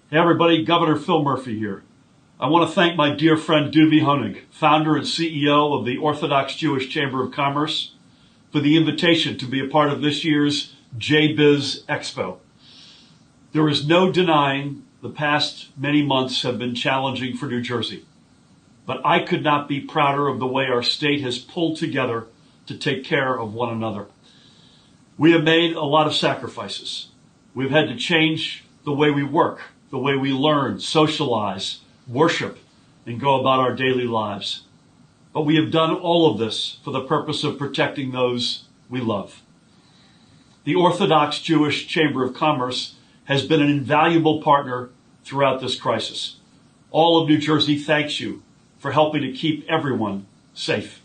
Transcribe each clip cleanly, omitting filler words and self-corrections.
Hey everybody, Governor Phil Murphy here. I want to thank my dear friend Duvi Honig, founder and CEO of the Orthodox Jewish Chamber of Commerce, for the invitation to be a part of this year's JBiz Expo. There is no denying the past many months have been challenging for New Jersey, but I could not be prouder of the way our state has pulled together to take care of one another. We have made a lot of sacrifices. We've had to change the way we work, the way we learn, socialize, worship, and go about our daily lives. But we have done all of this for the purpose of protecting those we love. The Orthodox Jewish Chamber of Commerce has been an invaluable partner throughout this crisis. All of New Jersey thanks you for helping to keep everyone safe.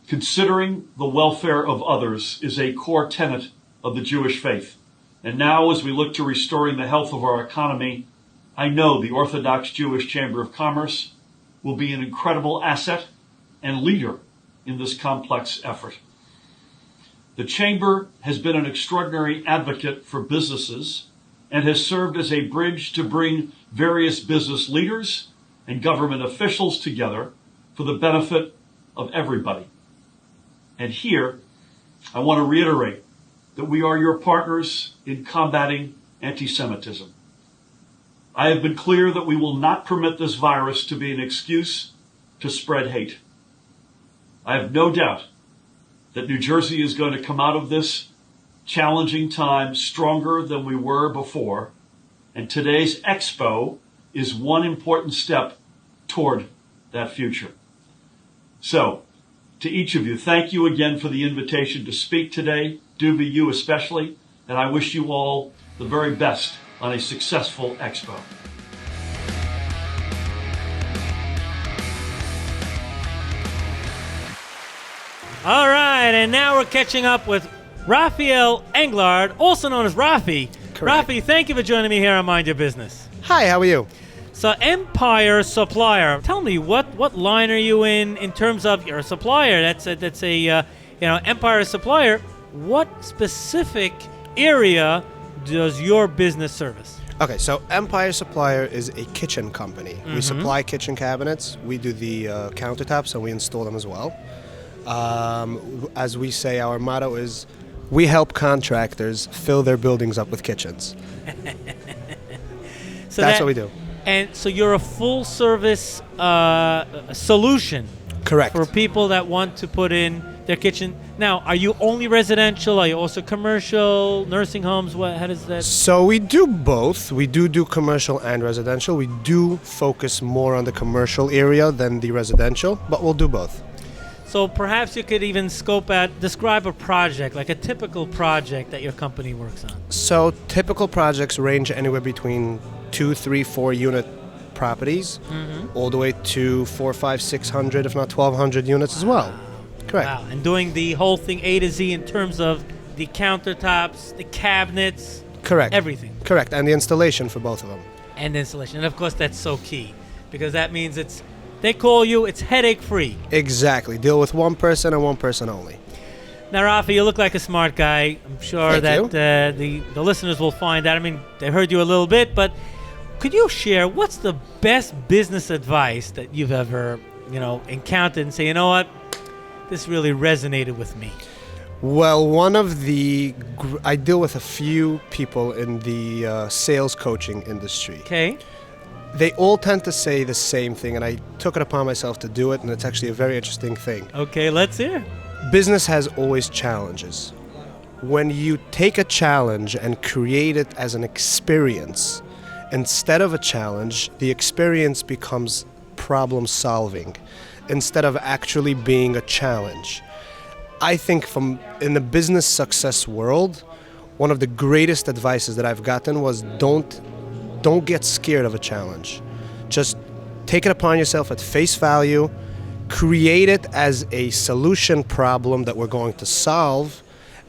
Considering the welfare of others is a core tenet of the Jewish faith. And now, as we look to restoring the health of our economy, I know the Orthodox Jewish Chamber of Commerce will be an incredible asset and leader in this complex effort. The Chamber has been an extraordinary advocate for businesses and has served as a bridge to bring various business leaders and government officials together for the benefit of everybody. And here, I want to reiterate that we are your partners in combating anti-Semitism. I have been clear that we will not permit this virus to be an excuse to spread hate. I have no doubt that New Jersey is going to come out of this challenging time stronger than we were before, and today's expo is one important step toward that future. So, to each of you, thank you again for the invitation to speak today, Duvi, you especially, and I wish you all the very best on a successful expo. All right, and now we're catching up with Rafael Englard, also known as Rafi. Correct. Rafi, thank you for joining me here on Mind Your Business. Hi, how are you? So, Empire Supplier. Tell me, what line are you in terms of your supplier? That's a Empire Supplier. What specific area does your business service? Okay, so Empire Supplier is a kitchen company. Mm-hmm. We supply kitchen cabinets. We do the countertops and we install them as well. As we say, our motto is, we help contractors fill their buildings up with kitchens. So That's what we do. And so you're a full-service solution. Correct. For people that want to put in their kitchen. Now, are you only residential? Are you also commercial, nursing homes? How does that? So we do both. We do commercial and residential. We do focus more on the commercial area than the residential, but we'll do both. So perhaps you could even describe a project, like a typical project that your company works on. So typical projects range anywhere between 2, 3, 4 unit properties, all the way to 400, 500, 600, if not 1,200 units as well. Correct. Wow, and doing the whole thing A to Z in terms of the countertops, the cabinets. Correct. Everything. Correct, and the installation for both of them. And the installation. And of course that's so key, because that means they call you, it's headache free. Exactly. Deal with one person and one person only. Now, Rafi, you look like a smart guy. I'm sure Thank that the listeners will find that. I mean, they heard you a little bit, but could you share what's the best business advice that you've ever, encountered and say, you know what, this really resonated with me? Well, I deal with a few people in the sales coaching industry. Okay. They all tend to say the same thing, and I took it upon myself to do it, and it's actually a very interesting thing. Okay, let's hear. Business has always challenges. When you take a challenge and create it as an experience, instead of a challenge, the experience becomes problem solving instead of actually being a challenge. I think in the business success world, one of the greatest advices that I've gotten was don't get scared of a challenge. Just take it upon yourself at face value, create it as a solution problem that we're going to solve,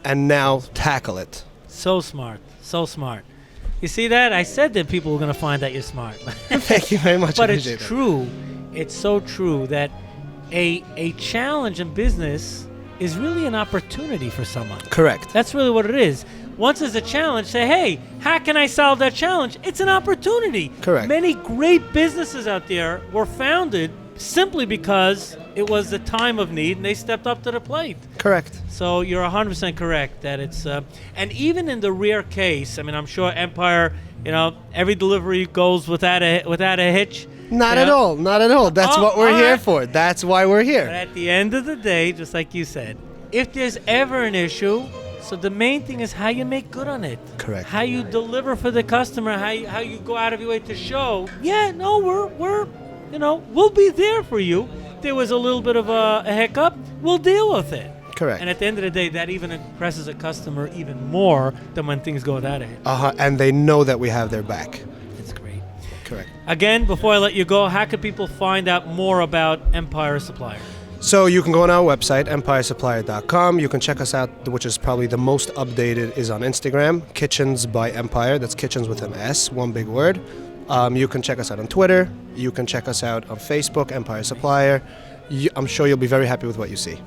and now tackle it. So smart. So smart. You see that? I said that people were going to find that you're smart. Thank you very much. But it's true. It's so true that a challenge in business is really an opportunity for someone. Correct. That's really what it is. once there's a challenge, say, hey, how can I solve that challenge? It's an opportunity. Correct. Many great businesses out there were founded simply because it was the time of need and they stepped up to the plate. Correct. So you're 100% correct that it's, and even in the rare case, I mean, I'm sure Empire, every delivery goes without a hitch. Not at all. Not at all. That's what we're here for. That's why we're here. But at the end of the day, just like you said, if there's ever an issue, so the main thing is how you make good on it. Correct. How you deliver for the customer, how you go out of your way to show, we'll be there for you. If there was a little bit of a hiccup, we'll deal with it. Correct. And at the end of the day, that even impresses a customer even more than when things go without a hitch. And they know that we have their back. That's great. Correct. Again, before I let you go, how can people find out more about Empire Supplier? So you can go on our website, empiresupplier.com. You can check us out, which is probably the most updated, is on Instagram, Kitchens by Empire. That's kitchens with an S, one big word. You can check us out on Twitter. You can check us out on Facebook, Empire Supplier. I'm sure you'll be very happy with what you see.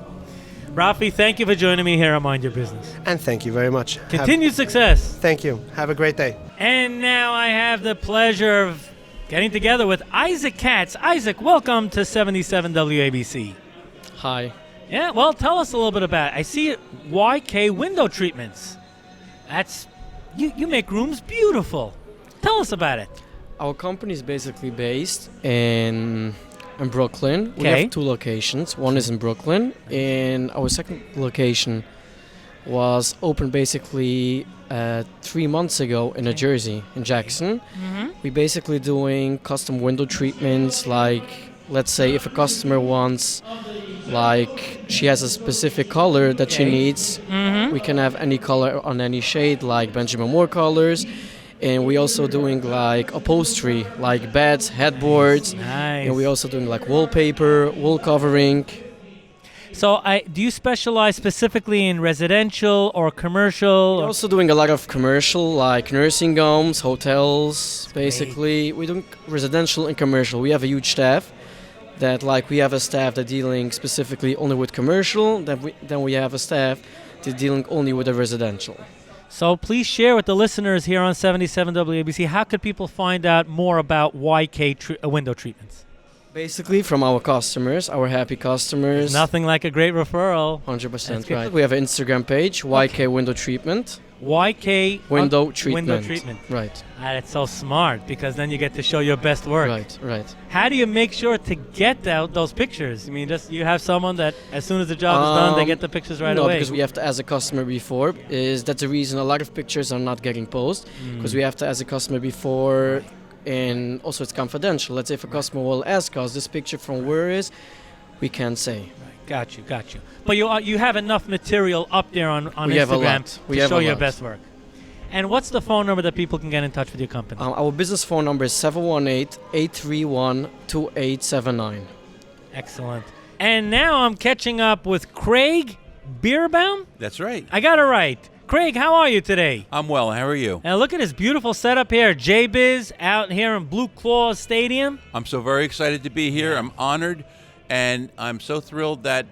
Rafi, thank you for joining me here on Mind Your Business. And thank you very much. Continued success. Thank you. Have a great day. And now I have the pleasure of getting together with Isaac Katz. Isaac, welcome to 77 WABC. Hi. Yeah, well, tell us a little bit about it. I see YK window treatments. That's you make rooms beautiful. Tell us about it. Our company is basically based in Brooklyn. We Okay. have two locations. One is in Brooklyn, and our second location was opened basically 3 months ago in New Jersey, in Jackson. Mm-hmm. We basically doing custom window treatments, like, let's say if a customer wants, like, she has a specific color that she needs, we can have any color on any shade, like Benjamin Moore colors. And we also doing like upholstery, like beds, headboards. Nice. And we also doing like wallpaper, wall covering. So, do you specialize specifically in residential or commercial? We're also doing a lot of commercial, like nursing homes, hotels, basically. We're doing residential and commercial. We have a huge staff that, like, we have a staff that dealing specifically only with commercial. Then we have a staff that dealing only with the residential. So please share with the listeners here on 77 WABC, how could people find out more about YK window treatments? Basically, from our customers, our happy customers. Nothing like a great referral. 100% right. We have an Instagram page, YK Window Treatment. YK Window Treatment. Window treatment. Right. That's so smart, because then you get to show your best work. Right. How do you make sure to get out those pictures? I mean, just you have someone that as soon as the job is done, they get the pictures right away. No, because we have to ask a customer before. That's the reason a lot of pictures are not getting posted, because we have to ask a customer before, and also it's confidential. Let's say if a customer will ask us, this picture from where is, we can't say. Got you. But you have enough material up there on We have a Instagram lot. We to have show a your lot. best work. And what's the phone number that people can get in touch with your company? Our business phone number is 718-831-2879. Excellent. And now I'm catching up with Craig Bierbaum. That's right. I got it right. Craig, how are you today? I'm well. How are you? Now look at this beautiful setup here. JBiz out here in Blue Claw Stadium. I'm so very excited to be here. I'm honored, and I'm so thrilled that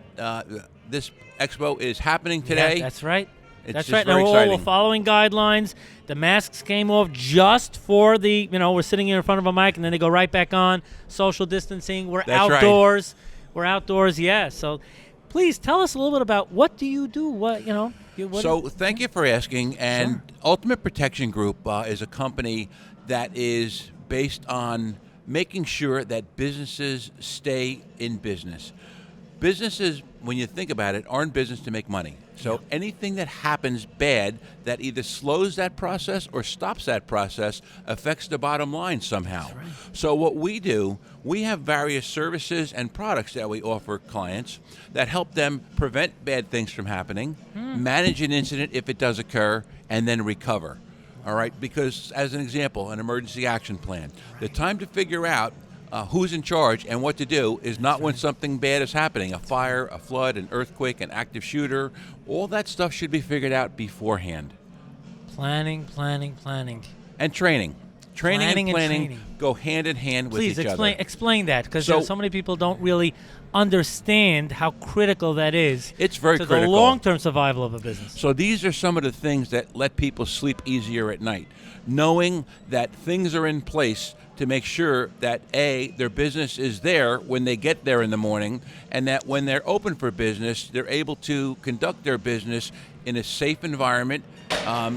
this expo is happening today. Yeah, that's right. It's That's just right. very Now exciting. we're following guidelines. The masks came off just for the, we're sitting here in front of a mic and then they go right back on. Social distancing. We're That's right. outdoors. We're outdoors, yeah. So please tell us a little bit about what do you do? So thank you for asking. And Ultimate Protection Group is a company that is based on making sure that businesses stay in business. Businesses, when you think about it, are in business to make money. So anything that happens bad that either slows that process or stops that process affects the bottom line somehow. Right. So what we do, we have various services and products that we offer clients that help them prevent bad things from happening, manage an incident if it does occur, and then recover. All right, because as an example, an emergency action plan, the time to figure out who's in charge and what to do is not when something bad is happening, a fire, a flood, an earthquake, an active shooter. All that stuff should be figured out beforehand. Planning. And training. Training and planning training. go hand in hand with each other. Please explain that, because So- so many people don't really understand how critical that is. It's very to critical. the long-term survival of a business. So these are some of the things that let people sleep easier at night, knowing that things are in place to make sure that A, their business is there when they get there in the morning, and that when they're open for business, they're able to conduct their business in a safe environment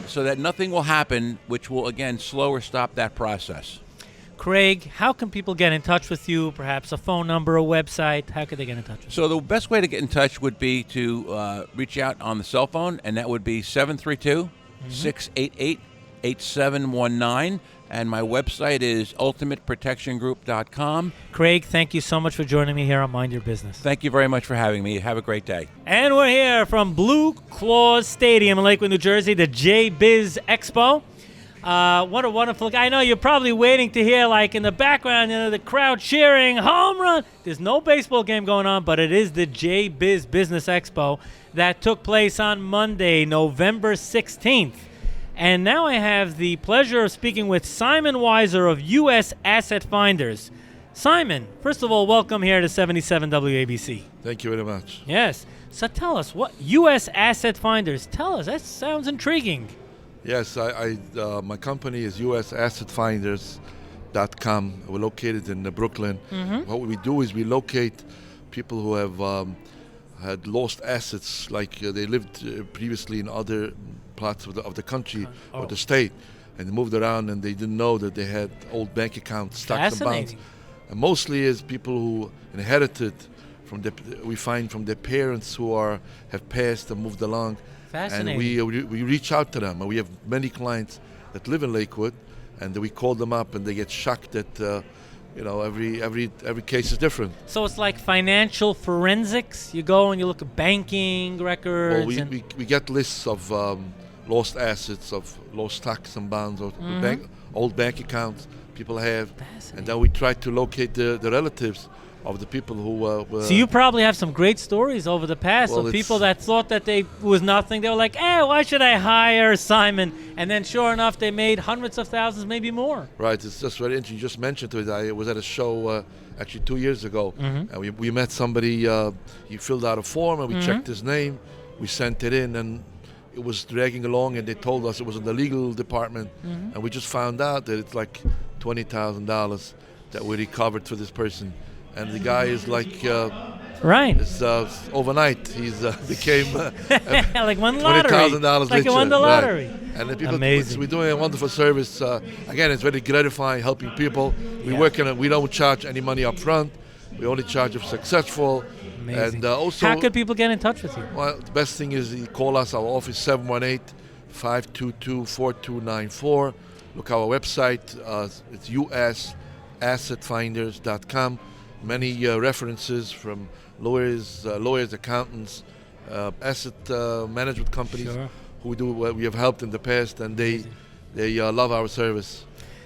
so that nothing will happen which will, again, slow or stop that process. Craig, how can people get in touch with you? Perhaps a phone number, a website? How could they get in touch with you? So the best way to get in touch would be to reach out on the cell phone, and that would be 732-688-8719. And my website is ultimateprotectiongroup.com. Craig, thank you so much for joining me here on Mind Your Business. Thank you very much for having me. Have a great day. And we're here from Blue Claws Stadium in Lakewood, New Jersey, the JBiz Expo. What a wonderful... I know you're probably waiting to hear, like, in the background, the crowd cheering, home run. There's no baseball game going on, but it is the JBiz Business Expo that took place on Monday, November 16th. And now I have the pleasure of speaking with Simon Weiser of U.S. Asset Finders. Simon, first of all, welcome here to 77 WABC. Thank you very much. Yes. So tell us, what U.S. Asset Finders, tell us, that sounds intriguing. Yes, my company is usassetfinders.com. We're located in Brooklyn. Mm-hmm. What we do is we locate people who have had lost assets, like they lived previously in other parts of the country or the state, and they moved around and they didn't know that they had old bank accounts, stocks and bonds. And mostly is people who inherited we find from their parents who have passed and moved along. And we reach out to them, and we have many clients that live in Lakewood, and we call them up, and they get shocked that every case is different. So it's like financial forensics. You go and you look at banking records. Well, we get lists of lost assets, of lost stocks and bonds, or old bank accounts people have, and then we try to locate the relatives of the people who So you probably have some great stories over the past of people that thought that they was nothing. They were like, why should I hire Simon? And then sure enough, they made hundreds of thousands, maybe more. Right. It's just very interesting. You just mentioned it. I was at a show actually 2 years ago, and we met somebody. He filled out a form, and we checked his name. We sent it in, and it was dragging along, and they told us it was in the legal department, and we just found out that it's like $20,000 that we recovered for this person. And the guy is like, it's overnight. He's became like won the lottery. $20,000 like he won the lottery. Right. And the people, amazing. We're doing a wonderful service. Again, it's very gratifying helping people. We work in it. We don't charge any money up front. We only charge if successful. Amazing. And also, how could people get in touch with you? Well, the best thing is you call us. Our office 718-522-4294. Look our website. It's usassetfinders.com. Many references from lawyers, accountants, asset management companies who we have helped in the past, and they love our service.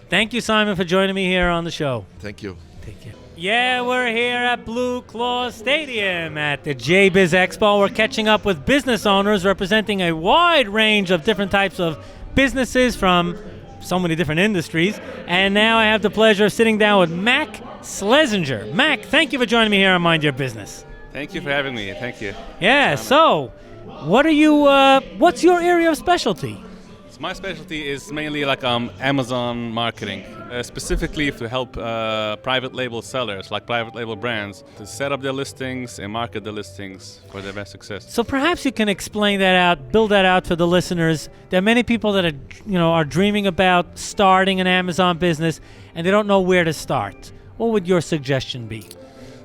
Thank you, Simon, for joining me here on the show. Thank you. Take care. Yeah, we're here at Blue Claws Stadium at the JBiz Expo. We're catching up with business owners representing a wide range of different types of businesses from so many different industries. And now I have the pleasure of sitting down with Macschlesinger. Mac, thank you for joining me here on Mind Your Business. Thank you for having me. Thank you. Yeah, so what are you, what's your area of specialty? So my specialty is mainly like Amazon marketing, specifically to help private label sellers, like private label brands, to set up their listings and market the listings for their best success. So perhaps you can explain that out, build that out for the listeners. There are many people that are dreaming about starting an Amazon business and they don't know where to start. What would your suggestion be?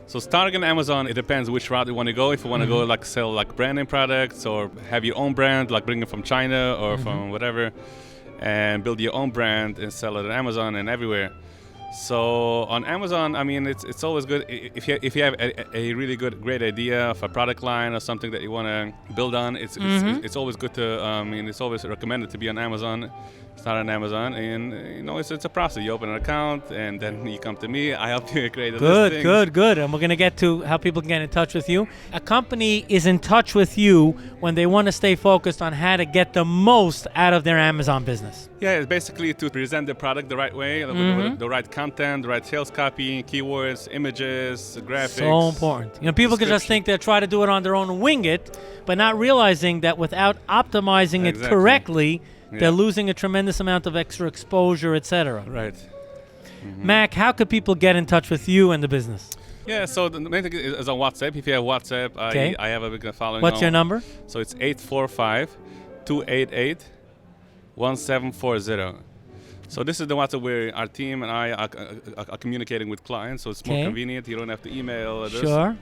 So starting on Amazon, it depends which route you want to go. If you want to go like sell like brand name products or have your own brand, like bring it from China or from whatever, and build your own brand and sell it on Amazon and everywhere. So on Amazon, I mean, it's always good if you have a really great idea of a product line or something that you want to build on. It's always good to. It's always recommended to be on Amazon start on Amazon, and it's a process. You open an account, and then you come to me. I help you create a listing. Good. And we're going to get to how people can get in touch with you. A company is in touch with you when they want to stay focused on how to get the most out of their Amazon business. Yeah, it's basically to present the product the right way, with the right content, the right sales copy, keywords, images, graphics. So important. People can just think they'll try to do it on their own and wing it, but not realizing that without optimizing it correctly, they're losing a tremendous amount of extra exposure, etc. Right. Mac, how could people get in touch with you and the business? Yeah, so the main thing is on WhatsApp. If you have WhatsApp, I have a big following. What's your number? So it's 845-288-1740. So this is the WhatsApp where our team and I are communicating with clients, so it's more convenient. You don't have to email. Sure.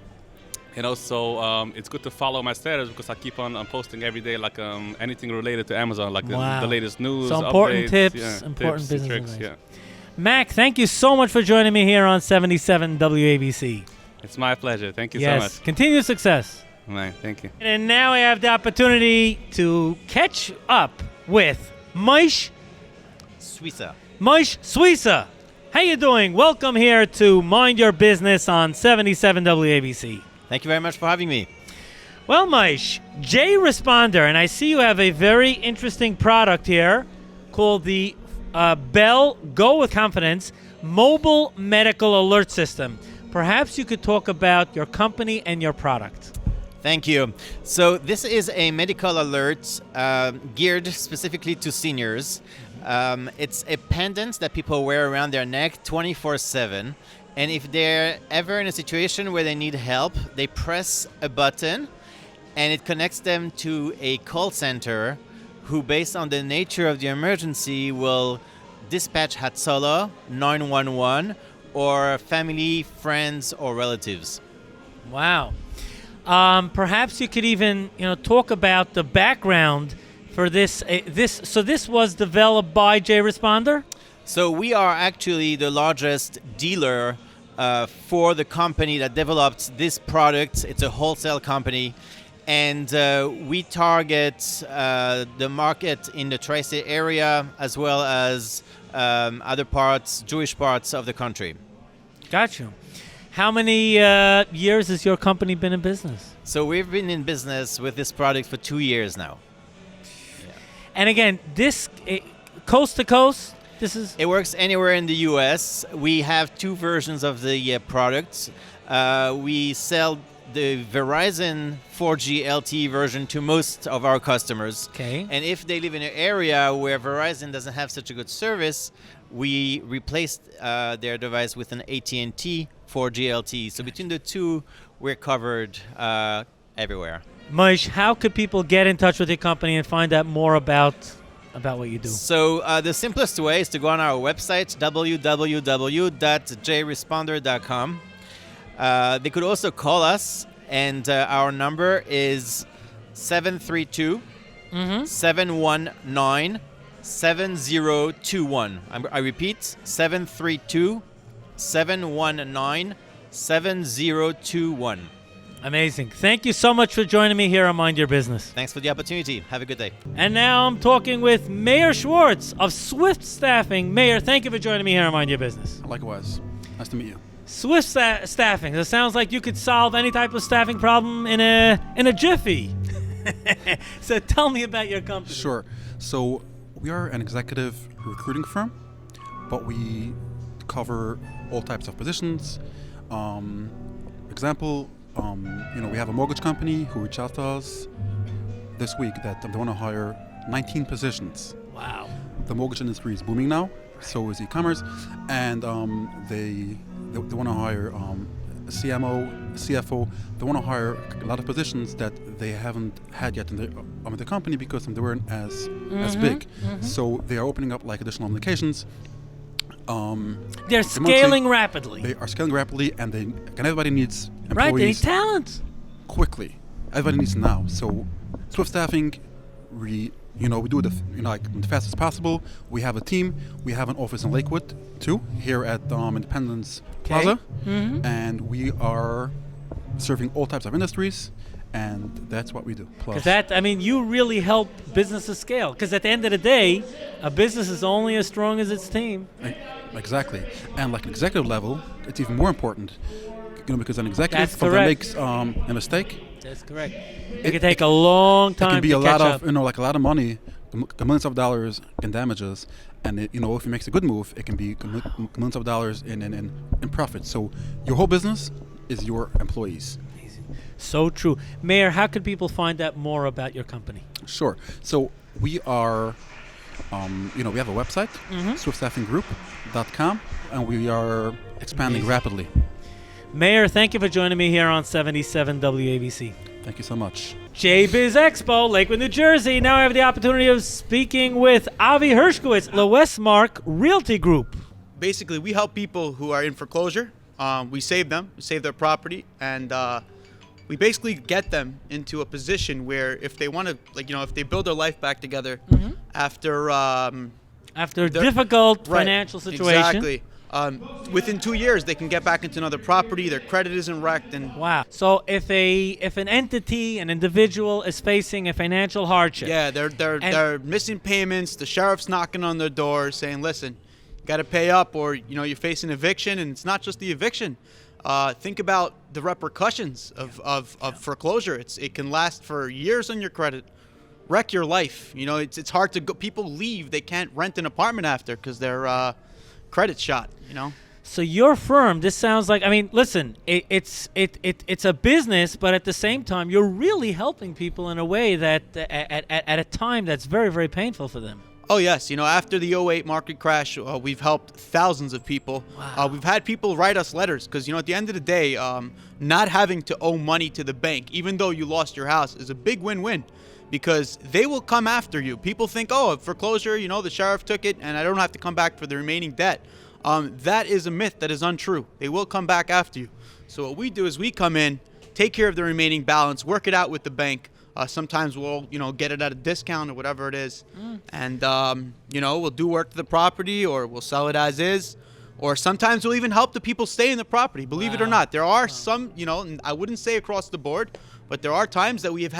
And also, it's good to follow my status because I keep on posting every day, like anything related to Amazon, like the latest news, so important updates, tips, important business tricks, advice. Mac, thank you so much for joining me here on 77 WABC. It's my pleasure. Thank you so much. Continued success. Right, thank you. And now I have the opportunity to catch up with Moshe Suissa. How you doing? Welcome here to Mind Your Business on 77 WABC. Thank you very much for having me. Well, Moshe, JResponder, and I see you have a very interesting product here called the Bell Go with Confidence Mobile Medical Alert System. Perhaps you could talk about your company and your product. Thank you. So this is a medical alert geared specifically to seniors. It's a pendant that people wear around their neck 24/7. And if they're ever in a situation where they need help, they press a button and it connects them to a call center who, based on the nature of the emergency, will dispatch Hatzalah, 911, or family, friends, or relatives. Wow. Perhaps you could even talk about the background for this. So this was developed by JResponder? So we are actually the largest dealer for the company that developed this product. It's a wholesale company, and we target the market in the tri-state area as well as other parts, Jewish parts of the country. Got you. How many years has your company been in business? So we've been in business with this product for 2 years now. Yeah. And again, this coast to coast? It works anywhere in the U.S. We have two versions of the product. We sell the Verizon 4G LTE version to most of our customers. Okay. And if they live in an area where Verizon doesn't have such a good service, we replaced their device with an AT&T 4G LTE. So between the two, we're covered everywhere. Moshe, how could people get in touch with your company and find out more about what you do? So the simplest way is to go on our website, www.JResponder.com. They could also call us, and our number is 732-719-7021. I repeat, 732-719-7021. Amazing. Thank you so much for joining me here on Mind Your Business. Thanks for the opportunity. Have a good day. And now I'm talking with Mayor Schwartz of Swift Staffing. Mayor, thank you for joining me here on Mind Your Business. Likewise. Nice to meet you. Swift Staffing. It sounds like you could solve any type of staffing problem in a jiffy. So tell me about your company. Sure. So we are an executive recruiting firm, but we cover all types of positions. Example, we have a mortgage company who reached out to us this week that they want to hire 19 positions. Wow. The mortgage industry is booming now, so is e-commerce, and they want to hire a CMO, CFO. They want to hire a lot of positions that they haven't had yet in the company because they weren't as big. So they are opening up like additional locations. They're scaling rapidly. They are scaling rapidly, and everybody needs employees. Right, they need talent. Quickly. Everybody needs now. So Swift Staffing, we do it the fastest possible. We have a team. We have an office in Lakewood too, here at Independence Plaza, and we are serving all types of industries. and that's what we do. Plus, You really help businesses scale. Because at the end of the day, a business is only as strong as its team. Exactly. And like an executive level, it's even more important. Because an executive That's correct. makes a mistake. That's correct. It can take a long time It can be to a catch lot up. of, like a lot of money, millions of dollars in damages, and if he makes a good move, it can be millions of dollars in profit. So your whole business is your employees. So true. Mayor, how could people find out more about your company? Sure. So we are, we have a website, swiftstaffinggroup.com, and we are expanding rapidly. Mayor, thank you for joining me here on 77 WABC. Thank you so much. JBiz Expo, Lakewood, New Jersey. Now I have the opportunity of speaking with Avi Hershkowitz, the Westmarc Realty Group. Basically, we help people who are in foreclosure. We save them, we save their property, and we basically get them into a position where if they want to, if they build their life back together after a difficult financial situation. Exactly. Within 2 years, they can get back into another property. Their credit isn't wrecked. And wow. So if an entity, an individual is facing a financial hardship. Yeah, they're missing payments. The sheriff's knocking on their door saying, listen, you got to pay up, or you're facing eviction. And it's not just the eviction. Think about the repercussions of foreclosure. It can last for years on your credit, wreck your life. It's hard to go. People leave. They can't rent an apartment after because they're credit shot. So your firm, this sounds like, listen, it's a business, but at the same time, you're really helping people in a way that at a time that's very, very painful for them. Oh, yes. After the 2008 market crash, we've helped thousands of people. Wow. We've had people write us letters because, at the end of the day, not having to owe money to the bank, even though you lost your house, is a big win-win because they will come after you. People think, foreclosure, the sheriff took it and I don't have to come back for the remaining debt. That is a myth. That is untrue. They will come back after you. So what we do is we come in, take care of the remaining balance, work it out with the bank. Sometimes we'll, get it at a discount or whatever it is. And, we'll do work to the property or we'll sell it as is. Or sometimes we'll even help the people stay in the property. Believe it or not, there are some, and I wouldn't say across the board, but there are times that we've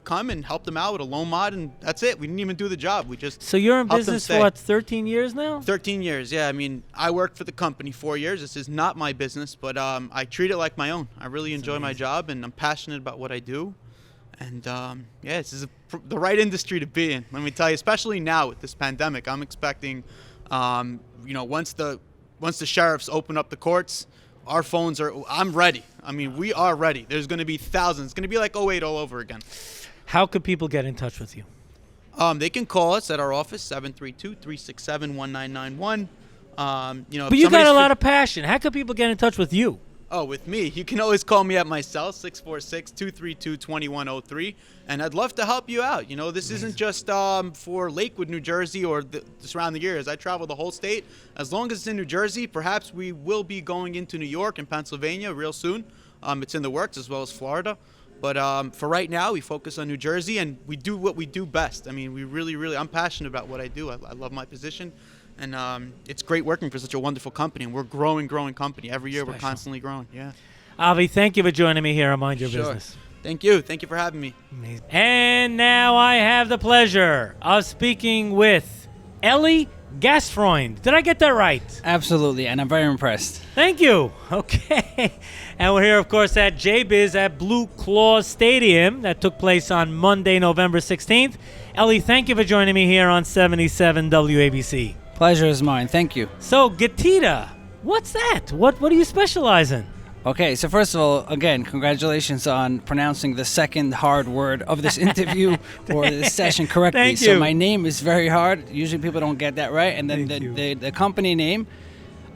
come and helped them out with a loan mod, and that's it. We didn't even do the job. We just So you're in helped them business stay. for what, 13 years now? 13 years, yeah. I worked for the company 4 years. This is not my business, but I treat it like my own. I really enjoy my job, and I'm passionate about what I do. And this is the right industry to be in. Let me tell you, especially now with this pandemic, I'm expecting, once the sheriffs open up the courts, our phones I'm ready. We are ready. There's going to be thousands. It's going to be like 2008 all over again. How could people get in touch with you? They can call us at our office, 732-367-1991. But you got a lot of passion. How could people get in touch with you? Oh, with me. You can always call me at my cell, 646-232-2103. And I'd love to help you out. This isn't just for Lakewood, New Jersey or the surrounding areas. I travel the whole state. As long as it's in New Jersey, perhaps we will be going into New York and Pennsylvania real soon. It's in the works, as well as Florida. But for right now, we focus on New Jersey, and we do what we do best. We really, I'm passionate about what I do. I love my position. And it's great working for such a wonderful company. And we're growing company. Every year we're constantly growing. Yeah. Avi, thank you for joining me here on Mind Your Business. Thank you. Thank you for having me. Amazing. And now I have the pleasure of speaking with Ellie Gastfreund. Did I get that right? Absolutely, and I'm very impressed. Thank you. Okay. And we're here, of course, at JBiz at Blue Claw Stadium. That took place on Monday, November 16th. Ellie, thank you for joining me here on 77 WABC. Pleasure is mine. Thank you. So, Getida, what's that? What do you specialize in? Okay, so first of all, again, congratulations on pronouncing the second hard word of this interview or this session correctly. Thank you. So my name is very hard. Usually people don't get that right. And then the company name,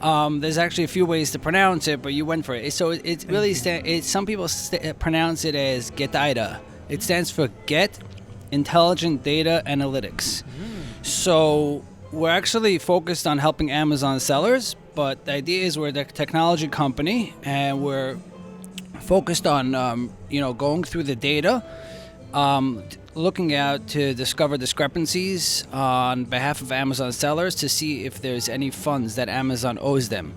there's actually a few ways to pronounce it, but you went for it. So it really some people pronounce it as Getida. It stands for Get Intelligent Data Analytics. So we're actually focused on helping Amazon sellers, but the idea is we're the technology company, and we're focused on, going through the data, looking out to discover discrepancies on behalf of Amazon sellers to see if there's any funds that Amazon owes them.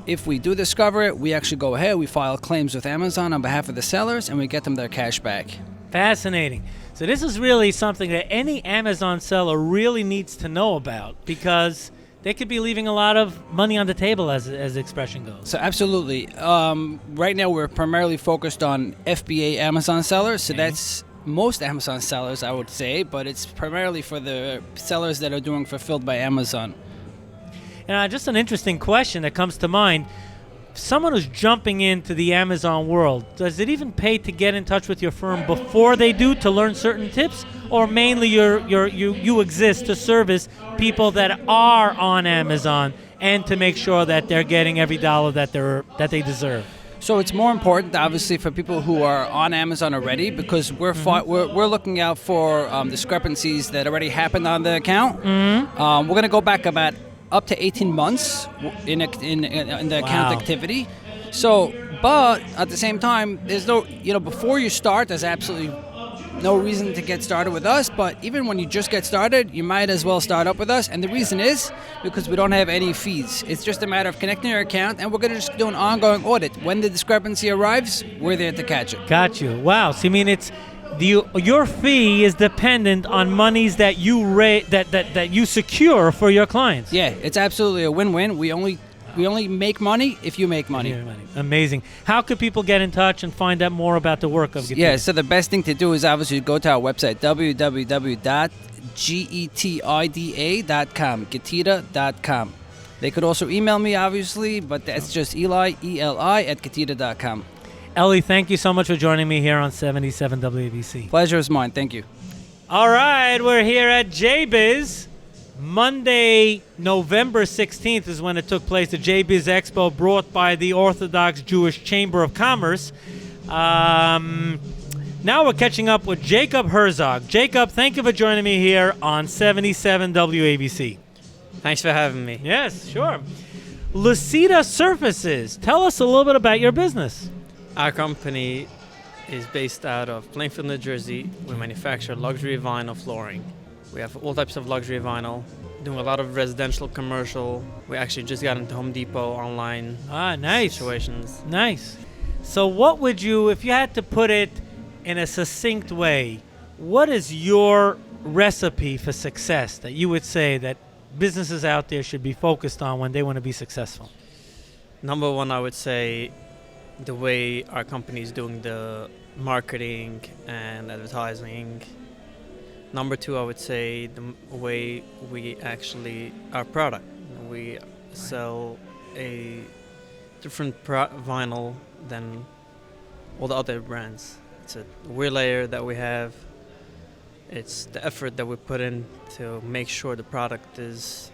If we do discover it, we actually go ahead, we file claims with Amazon on behalf of the sellers, and we get them their cash back. Fascinating. So this is really something that any Amazon seller really needs to know about, because they could be leaving a lot of money on the table, as the expression goes. So absolutely. Right now we're primarily focused on FBA Amazon sellers, so that's most Amazon sellers, I would say, but it's primarily for the sellers that are doing fulfilled by Amazon. And just an interesting question that comes to mind. Someone who's jumping into the Amazon world, does it even pay to get in touch with your firm before they do to learn certain tips, or mainly you exist to service people that are on Amazon and to make sure that they're getting every dollar that they deserve? So it's more important, obviously, for people who are on Amazon already, because we're looking out for discrepancies that already happened on the account. We're going to go back about up to 18 months in the account activity. So, but at the same time, there's no, before you start, there's absolutely no reason to get started with us. But even when you just get started, you might as well start up with us. And the reason is because we don't have any fees. It's just a matter of connecting your account, and we're going to just do an ongoing audit. When the discrepancy arrives, we're there to catch it. Got you. Wow. So, I mean, your fee is dependent on monies that you secure for your clients. Yeah, it's absolutely a win-win. We only make money if you make money. Amazing. How could people get in touch and find out more about the work of Getida? Yeah, so the best thing to do is obviously go to our website, www.getida.com, getida.com. They could also email me, obviously, but that's just Eli, E-L-I, @getida.com. Ellie, thank you so much for joining me here on 77 WABC. Pleasure is mine. Thank you. All right, we're here at JBiz. Monday, November 16th is when it took place, the JBiz Expo brought by the Orthodox Jewish Chamber of Commerce. Now we're catching up with Jacob Herzog. Jacob, thank you for joining me here on 77 WABC. Thanks for having me. Yes, sure. Lucida Surfaces. Tell us a little bit about your business. Our company is based out of Plainfield, New Jersey. We manufacture luxury vinyl flooring. We have all types of luxury vinyl, doing a lot of residential, commercial. We actually just got into Home Depot online situations. Nice. So what would you, if you had to put it in a succinct way, what is your recipe for success that you would say that businesses out there should be focused on when they want to be successful? Number one, I would say the way our company is doing the marketing and advertising. Number two, I would say the way we actually, our product. We sell a different vinyl than all the other brands. It's a wear layer that we have. It's the effort that we put in to make sure the product is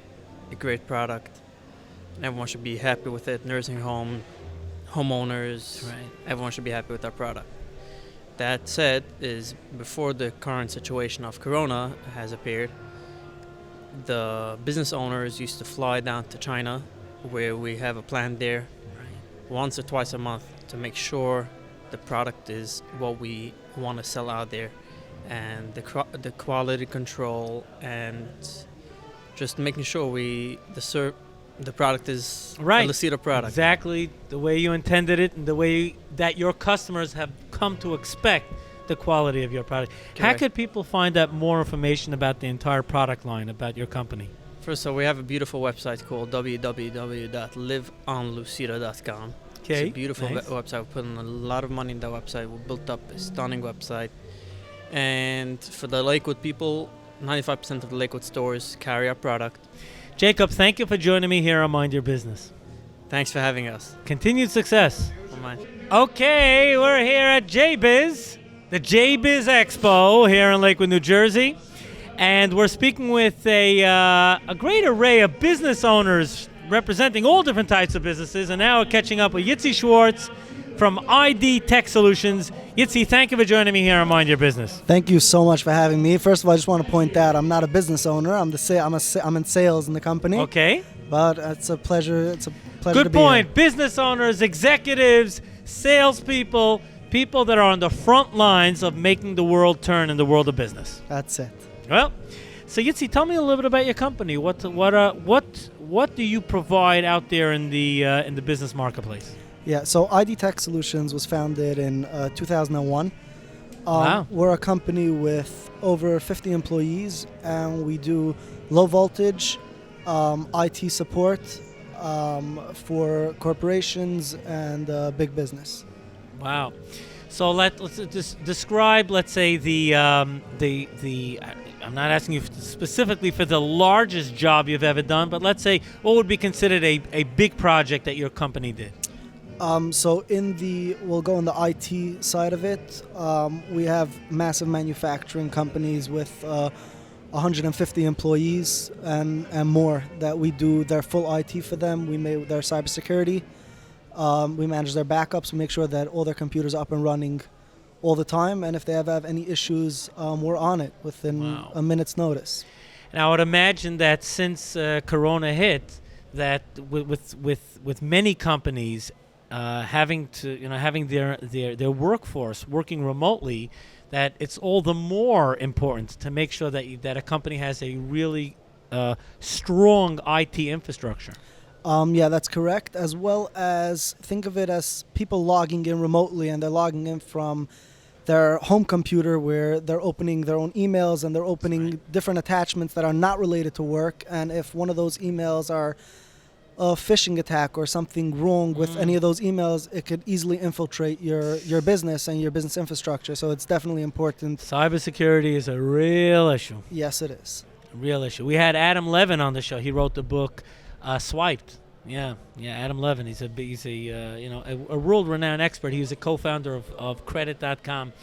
a great product. And everyone should be happy with it. Nursing home, homeowners, everyone should be happy with our product. That said, is before the current situation of Corona has appeared, the business owners used to fly down to China, where we have a plant there, once or twice a month to make sure the product is what we want to sell out there, and the quality control, and just making sure the product is a Lucida product. Exactly the way you intended it and the way that your customers have come to expect the quality of your product. Correct. How could people find out more information about the entire product line, about your company? First of all, we have a beautiful website called www.liveonlucida.com. Okay. It's a beautiful website. We put in a lot of money in that website. We built up a stunning website. And for the Lakewood people, 95% of the Lakewood stores carry our product. Jacob, thank you for joining me here on Mind Your Business. Thanks for having us. Continued success. Okay, we're here at JBiz, the JBiz Expo here in Lakewood, New Jersey. And we're speaking with a great array of business owners representing all different types of businesses. And now we're catching up with Yossi Schwartz from ID Tech Solutions. Yossi, thank you for joining me here on Mind Your Business. Thank you so much for having me. First of all, I just want to point out I'm not a business owner. I'm in sales in the company. Okay. But it's a pleasure. It's a pleasure Good to be point. here. Business owners, executives, salespeople, people that are on the front lines of making the world turn in the world of business. That's it. Well, So Yitzi, tell me a little bit about your company. What do you provide out there in the business marketplace? Yeah, so ID Tech Solutions was founded in 2001. Wow. We're a company with over 50 employees, and we do low voltage IT support for corporations and big business. Wow. So let's just describe, let's say, the I'm not asking you specifically for the largest job you've ever done, but let's say what would be considered a big project that your company did? So we'll go on the IT side of it. We have massive manufacturing companies with 150 employees and more that we do their full IT for them. We make their cybersecurity. We manage their backups. We make sure that all their computers are up and running all the time. And if they have any issues, we're on it within a minute's notice. And I would imagine that since Corona hit, that with many companies having their workforce working remotely, that it's all the more important to make sure that a company has a really strong IT infrastructure. Yeah, that's correct. As well as think of it as people logging in remotely, and they're logging in from their home computer where they're opening their own emails and they're opening different attachments that are not related to work. And if one of those emails are a phishing attack or something wrong with any of those emails, it could easily infiltrate your business and your business infrastructure. So it's definitely important. Cybersecurity is a real issue. Yes, it is. A real issue. We had Adam Levin on the show. He wrote the book Swiped. Yeah, Adam Levin. He's a world-renowned expert. He was a co-founder of Credit.com.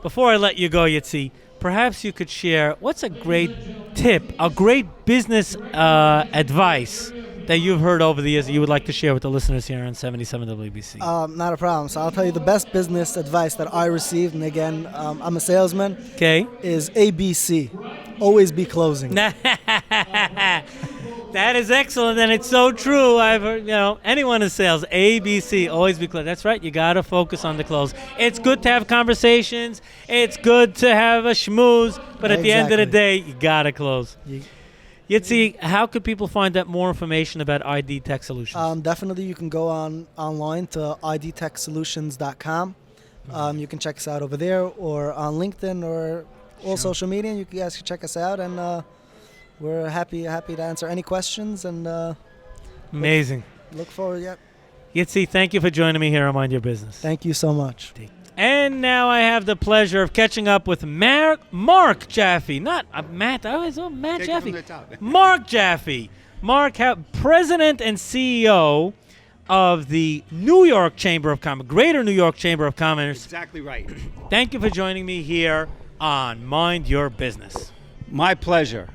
Before I let you go, Yitzi, perhaps you could share what's a great tip, a great business advice that you've heard over the years that you would like to share with the listeners here on 77 WBC. Not a problem. So I'll tell you the best business advice that I received, and again, I'm a salesman. Okay. Is ABC. Always be closing. That is excellent, and it's so true. I've heard, anyone in sales, ABC, always be close. That's right. You got to focus on the close. It's good to have conversations. It's good to have a schmooze, but at the end of the day, you got to close. Yitzi, how could people find out more information about ID Tech Solutions? Definitely, you can go online to idtechsolutions.com. You can check us out over there or on LinkedIn or all social media. You guys can check us out, and we're happy to answer any questions. And amazing. Look forward. Yep. Yitzi, thank you for joining me here on Mind Your Business. Thank you so much. And now I have the pleasure of catching up with Mark Jaffe. Not Matt. I always thought Matt Jaffe. Mark Jaffe. Mark, President and CEO of the New York Chamber of Commerce, Greater New York Chamber of Commerce. Exactly right. Thank you for joining me here on Mind Your Business. My pleasure.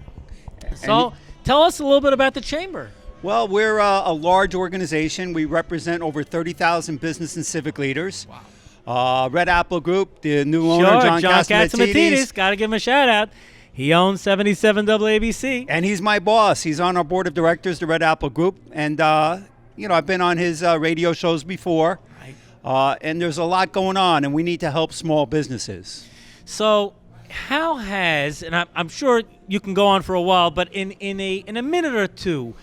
So, tell us a little bit about the Chamber. Well, we're a large organization. We represent over 30,000 business and civic leaders. Wow. Red Apple Group, the new owner, John Katz. Got to give him a shout out. He owns 77 WABC. And he's my boss. He's on our board of directors, the Red Apple Group. And, I've been on his radio shows before. Right. And there's a lot going on, and we need to help small businesses. So, how has, and I'm sure you can go on for a while, but in a minute or two,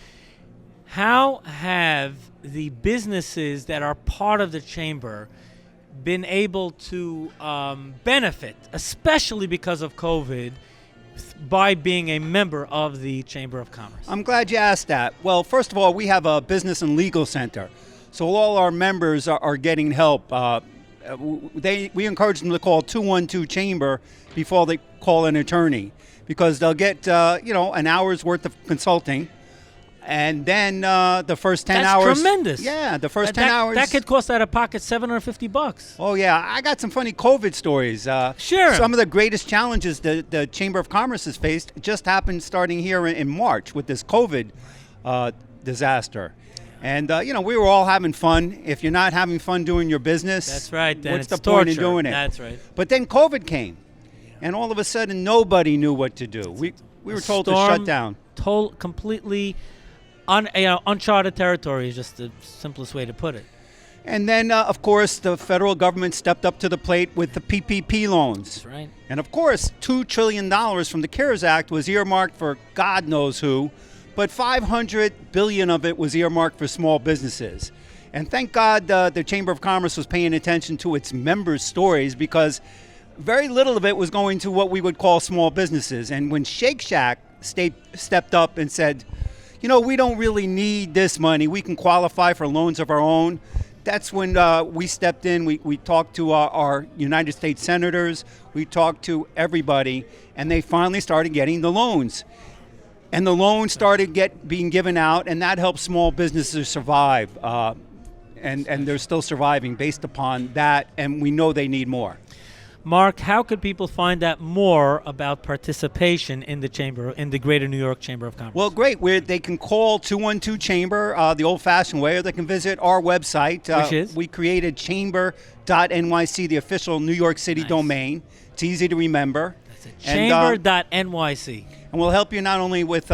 how have the businesses that are part of the Chamber been able to benefit, especially because of COVID, by being a member of the Chamber of Commerce? I'm glad you asked that. Well, first of all, we have a business and legal center. So all our members are getting help. We encourage them to call 212-CHAMBER before they call an attorney, because they'll get an hour's worth of consulting, and then the first 10 hours. That's tremendous. Yeah, the first 10 hours. That could cost out of pocket $750. Oh yeah, I got some funny COVID stories. Sure. Some of the greatest challenges the Chamber of Commerce has faced just happened starting here in March with this COVID disaster. And, we were all having fun. If you're not having fun doing your business, that's right. Then what's it's the point torture. in doing it? That's right. But then COVID came, and all of a sudden nobody knew what to do. We were told to shut down. Completely uncharted territory is just the simplest way to put it. And then, of course, the federal government stepped up to the plate with the PPP loans. That's right. And of course, $2 trillion from the CARES Act was earmarked for God knows who, but $500 billion of it was earmarked for small businesses. And thank God the Chamber of Commerce was paying attention to its members' stories, because very little of it was going to what we would call small businesses. And when Shake Shack stepped up and said, you know, we don't really need this money, we can qualify for loans of our own, that's when we stepped in. We talked to our United States senators, we talked to everybody, and they finally started getting the loans. And the loans started being given out, and that helped small businesses survive. And they're still surviving based upon that, and we know they need more. Mark, how could people find out more about participation in the chamber, in the Greater New York Chamber of Commerce? Well, great. They can call 212-CHAMBER the old-fashioned way, or they can visit our website. Which is? We created chamber.nyc, the official New York City domain. It's easy to remember. That's it. Chamber.nyc. And we'll help you not only with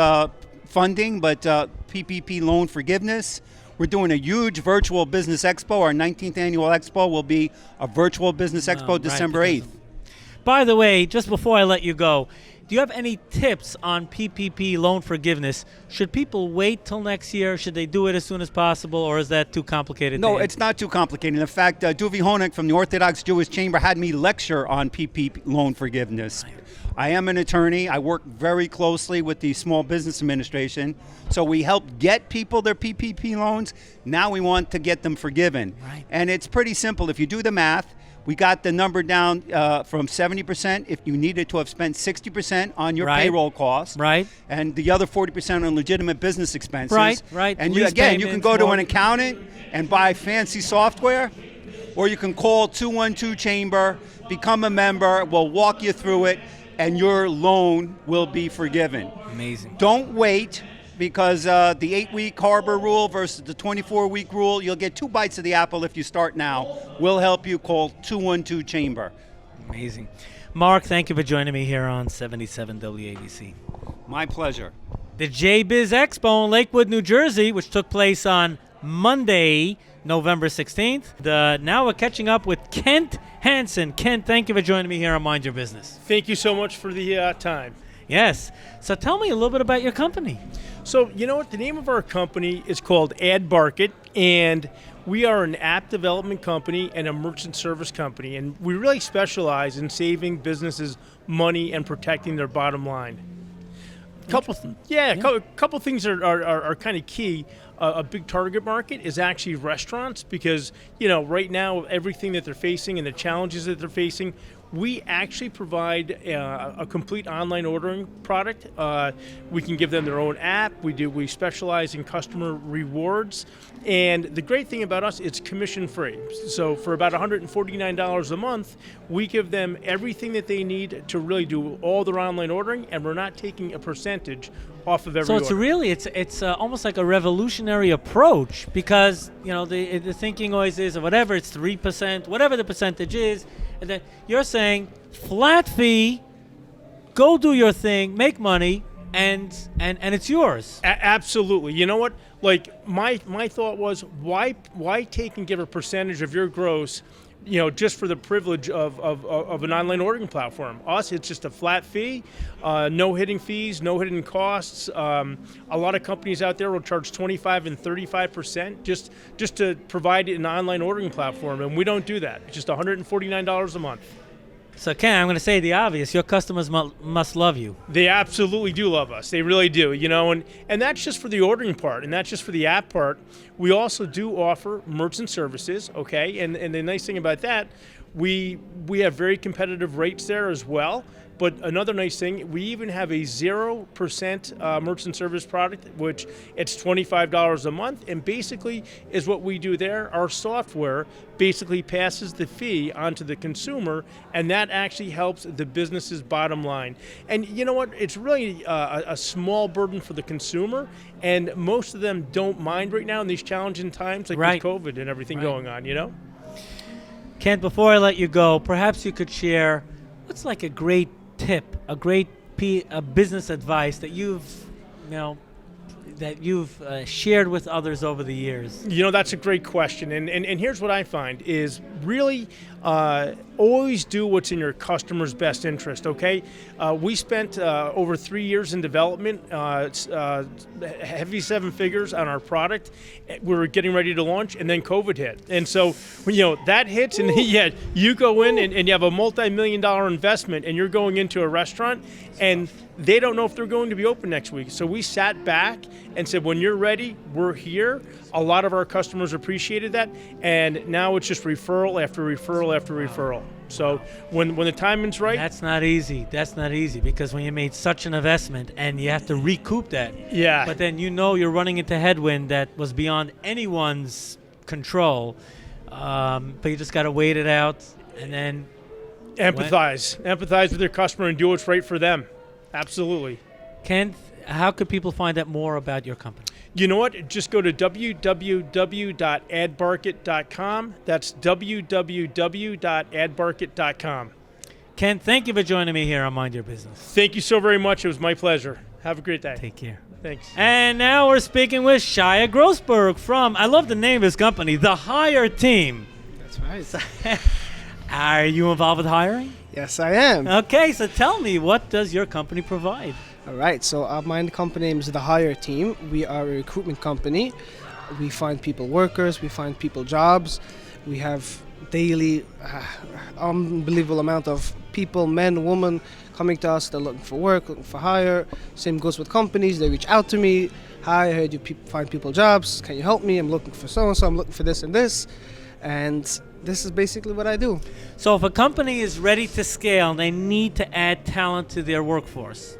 funding, but PPP loan forgiveness. We're doing a huge virtual business expo. Our 19th annual expo will be a virtual business expo December 8th. By the way, just before I let you go, do you have any tips on PPP loan forgiveness? Should people wait till next year? Should they do it as soon as possible, or is that too complicated? No, it's not too complicated. In fact, Duvi Honig from the Orthodox Jewish Chamber had me lecture on PPP loan forgiveness. I am an attorney. I work very closely with the Small Business Administration. So we help get people their PPP loans. Now we want to get them forgiven. Right. And it's pretty simple. If you do the math, we got the number down from 70% if you needed to have spent 60% on your payroll costs. Right. And the other 40% on legitimate business expenses. Right. And you can go to an accountant and buy fancy software, or you can call 212-CHAMBER, become a member, we'll walk you through it, and your loan will be forgiven. Amazing. Don't wait, because the 8-week harbor rule versus the 24-week rule, you'll get 2 bites of the apple if you start now. We'll help you. Call 212-CHAMBER. Amazing. Mark, thank you for joining me here on 77 WABC. My pleasure. The JBiz Expo in Lakewood, New Jersey, which took place on Monday, November 16th. Now we're catching up with Kent Hanson. Kent, thank you for joining me here on Mind Your Business. Thank you so much for the time. Yes. So tell me a little bit about your company. So, you know what? The name of our company is called AdBarket, and we are an app development company and a merchant service company, and we really specialize in saving businesses money and protecting their bottom line. Couple things are kind of key. A big target market is actually restaurants, because right now everything that they're facing and the challenges that they're facing, we actually provide a complete online ordering product. We can give them their own app. We specialize in customer rewards, and the great thing about us, it's commission free. So for about $149 a month, we give them everything that they need to really do all their online ordering, and we're not taking a percentage off of every order. So it's almost like a revolutionary approach, because the thinking always is, whatever, it's 3%, whatever the percentage is, and then you're saying flat fee, go do your thing, make money, and it's yours. Absolutely. You know what? Like my thought was, why take and give a percentage of your gross, just for the privilege of an online ordering platform? Us, it's just a flat fee, no hidden fees, no hidden costs. A lot of companies out there will charge 25 and 35% just to provide an online ordering platform, and we don't do that. It's just $149 a month. So, Ken, I'm going to say the obvious. Your customers must love you. They absolutely do love us. They really do, and that's just for the ordering part, and that's just for the app part. We also do offer merchant services, okay? And the nice thing about that, we have very competitive rates there as well. But another nice thing, we even have a 0% merchant service product, which it's $25 a month, and basically is what we do there. Our software basically passes the fee onto the consumer, and that actually helps the business's bottom line. And you know what? It's really a small burden for the consumer, and most of them don't mind right now in these challenging times, like with COVID and everything going on, Kent, before I let you go, perhaps you could share what's like a great tip, a great business advice that you've that you've shared with others over the years? You know, that's a great question. And here's what I find is really always do what's in your customer's best interest, okay? We spent over 3 years in development, heavy 7 figures on our product. We were getting ready to launch, and then COVID hit. And so, when, you know, that hits, and yeah, you go in and you have a multi-million-dollar investment, and you're going into a restaurant, and they don't know if they're going to be open next week. So we sat back and said, when you're ready, we're here. A lot of our customers appreciated that, and now it's just referral after referral after referral. So when the timing's right. That's not easy. That's not easy, because when you made such an investment and you have to recoup that. Yeah. But then you know you're running into headwind that was beyond anyone's control. But you just got to wait it out and then Empathize with your customer and do what's right for them. Absolutely. Ken, how could people find out more about your company? You know what? Just go to www.adbarket.com. That's www.adbarket.com. Ken, thank you for joining me here on Mind Your Business. Thank you so very much. It was my pleasure. Have a great day. Take care. Thanks. And now we're speaking with Shia Grossberg from, I love the name of his company, The Hire Team. That's right. Are you involved with hiring? Yes, I am. Okay, so tell me, what does your company provide? All right, so my company name is The Hire Team. We are a recruitment company. We find people workers, we find people jobs. We have daily unbelievable amount of people, men, women, coming to us. They're looking for work, looking for hire. Same goes with companies. They reach out to me. Hi, I heard you find people jobs. Can you help me? I'm looking for so-and-so. I'm looking for this and this. And this is basically what I do. So if a company is ready to scale and they need to add talent to their workforce,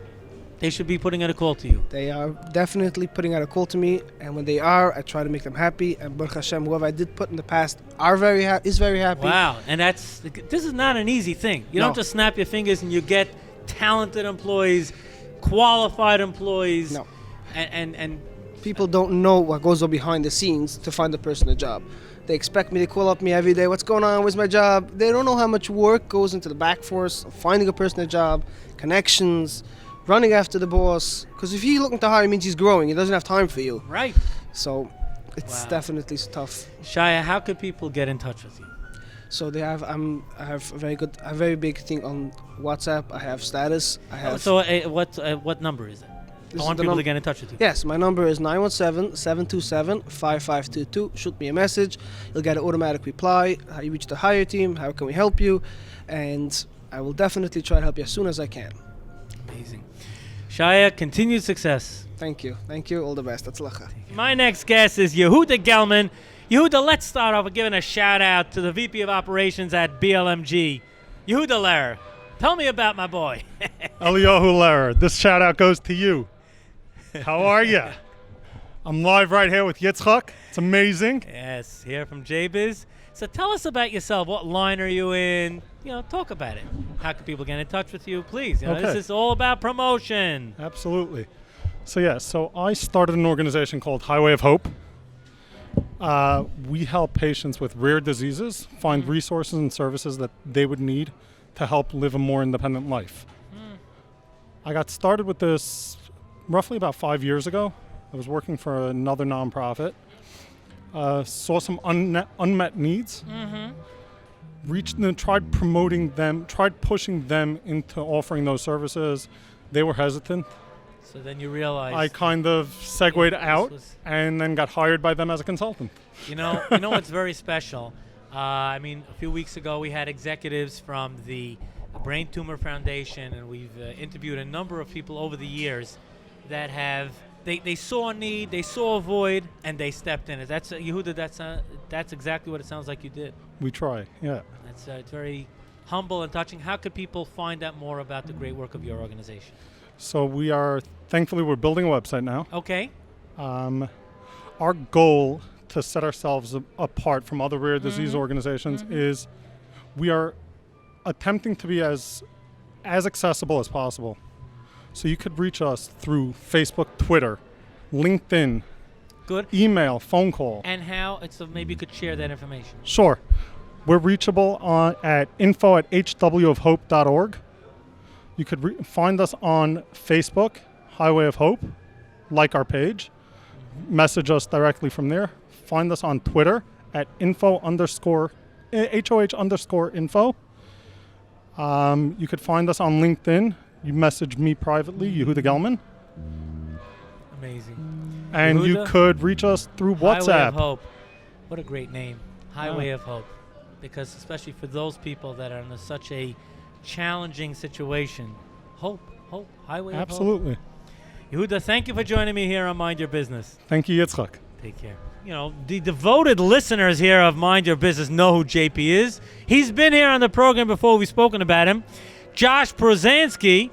they should be putting out a call to you. They are definitely putting out a call to me, and when they are, I try to make them happy. And Baruch Hashem, whoever I did put in the past is very happy. Wow, and this is not an easy thing. You don't just snap your fingers and you get talented employees, qualified employees. No. And people don't know what goes on behind the scenes to find a person a job. They expect me to call up me every day. What's going on? Where's my job? They don't know how much work goes into the back force of finding a person a job, connections, running after the boss. Because if he's looking to hire, it means he's growing. He doesn't have time for you. Right. So it's definitely tough. Shia, how could people get in touch with you? So they have. I have a very big thing on WhatsApp. I have status. I have. What number is it? I want people to get in touch with you. Yes, my number is 917-727-5522. Shoot me a message. You'll get an automatic reply. How you reach the Hire Team? How can we help you? And I will definitely try to help you as soon as I can. Amazing. Shia, continued success. Thank you. Thank you. All the best. Atzlacha. My next guest is Yehuda Gelman. Yehuda, let's start off with giving a shout out to the VP of Operations at BLMG, Yehuda Lehrer. Tell me about my boy. Eliyahu Lehrer, this shout out goes to you. How are you? I'm live right here with Yitzchok. It's amazing. Yes, here from JBiz. So tell us about yourself. What line are you in? Talk about it. How can people get in touch with you? Please. This is all about promotion. Absolutely. So I started an organization called Highway of Hope. We help patients with rare diseases find resources and services that they would need to help live a more independent life. I got started with this roughly about 5 years ago. I was working for another nonprofit. Saw some unmet needs. Reached and tried promoting them, tried pushing them into offering those services. They were hesitant. So then you realized I kind of segued out and then got hired by them as a consultant. You know what's very special? A few weeks ago we had executives from the Brain Tumor Foundation, and we've interviewed a number of people over the years that have they saw a need, they saw a void, and they stepped in it. That's Yehuda. That's exactly what it sounds like you did. We try, yeah. It's very humble and touching. How could people find out more about the great work of your organization? So we're building a website now. Okay. Our goal to set ourselves apart from other rare disease organizations is we are attempting to be as accessible as possible. So you could reach us through Facebook, Twitter, LinkedIn, email, phone call. And how? So maybe you could share that information. Sure. We're reachable at info@hwofhope.org. You could find us on Facebook, Highway of Hope, like our page. message us directly from there. Find us on Twitter at HOH_info. You could find us on LinkedIn. You message me privately, Yehuda Gelman. Amazing. And you Yehuda? could reach us through Highway WhatsApp. of Hope. What a great name. Highway of Hope. Because especially for those people that are in such a challenging situation. Hope. Highway of Hope. Absolutely. Yehuda, thank you for joining me here on Mind Your Business. Thank you, Yitzchok. Take care. You know, the devoted listeners here of Mind Your Business know who JP is. He's been here on the program before. We've spoken about him. Josh Brzezinski.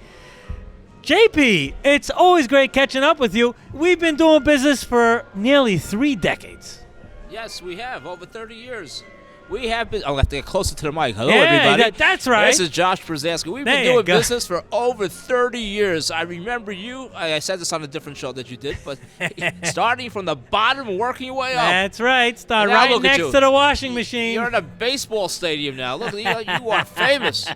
JP, it's always great catching up with you. We've been doing business for nearly 3 decades. Yes, we have. Over 30 years. We have been. I'll have to get closer to the mic. Hello, Yeah, everybody. that's right. This is Josh Brzezinski. We've There been you doing go. business for over 30 years. I remember you. I said this on a different show that you did, but starting from the bottom and working your way up. That's right. Start Now right look at next you. to the washing machine. You're in a baseball stadium now. Look, you are famous.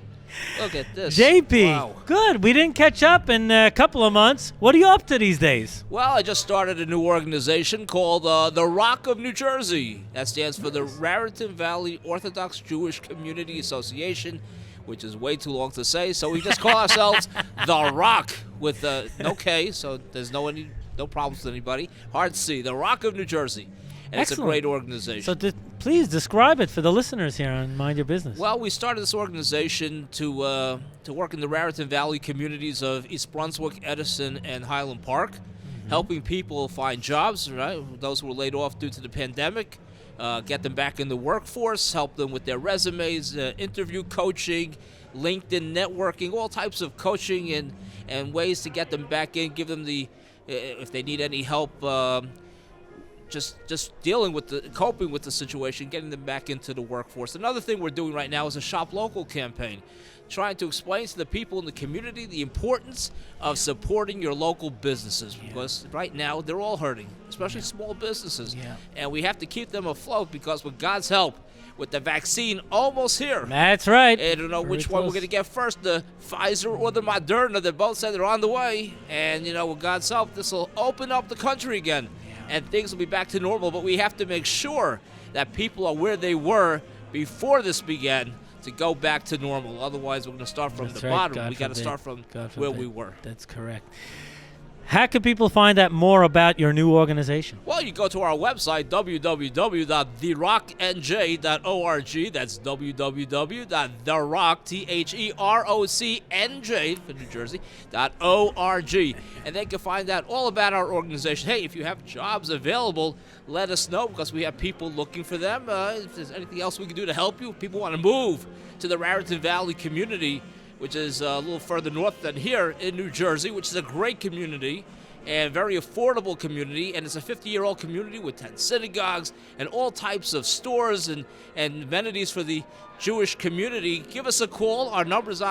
Look at this. JP, Wow. good. We didn't catch up in a couple of months. What are you up to these days? Well, I just started a new organization called the Rock of New Jersey. That stands for the Raritan Valley Orthodox Jewish Community Association, which is way too long to say. So we just call ourselves the Rock with no K, so there's no problems with anybody. Hard C, the Rock of New Jersey. And Excellent. It's a great organization. So please describe it for the listeners here on Mind Your Business. Well, we started this organization to work in the Raritan Valley communities of East Brunswick, Edison, and Highland Park, helping people find jobs, right? Those who were laid off due to the pandemic, get them back in the workforce, help them with their resumes, interview coaching, LinkedIn networking, all types of coaching and ways to get them back in, give them if they need any help, just dealing with coping with the situation, getting them back into the workforce. Another thing we're doing right now is a Shop Local campaign, trying to explain to the people in the community the importance of supporting your local businesses, because right now they're all hurting, especially small businesses. And we have to keep them afloat, because with God's help, with the vaccine almost here. That's right. I don't know Very which one we're close. going to get first, the Pfizer or the Moderna. They both said they're on the way. And, with God's help, this will open up the country again. And things will be back to normal. But we have to make sure that people are where they were before this began to go back to normal. Otherwise, we're going to start from That's the right. bottom. God We got to forbid. start from God where forbid. we were. That's correct. How can people find out more about your new organization? Well, you go to our website, www.therocknj.org. That's www.therocknj for New Jersey.org. And they can find out all about our organization. Hey, if you have jobs available, let us know, because we have people looking for them. If there's anything else we can do to help you, if people want to move to the Raritan Valley community, which is a little further north than here in New Jersey, which is a great community and very affordable community, and it's a 50-year-old community with 10 synagogues and all types of stores and amenities for the Jewish community. Give us a call. Our number's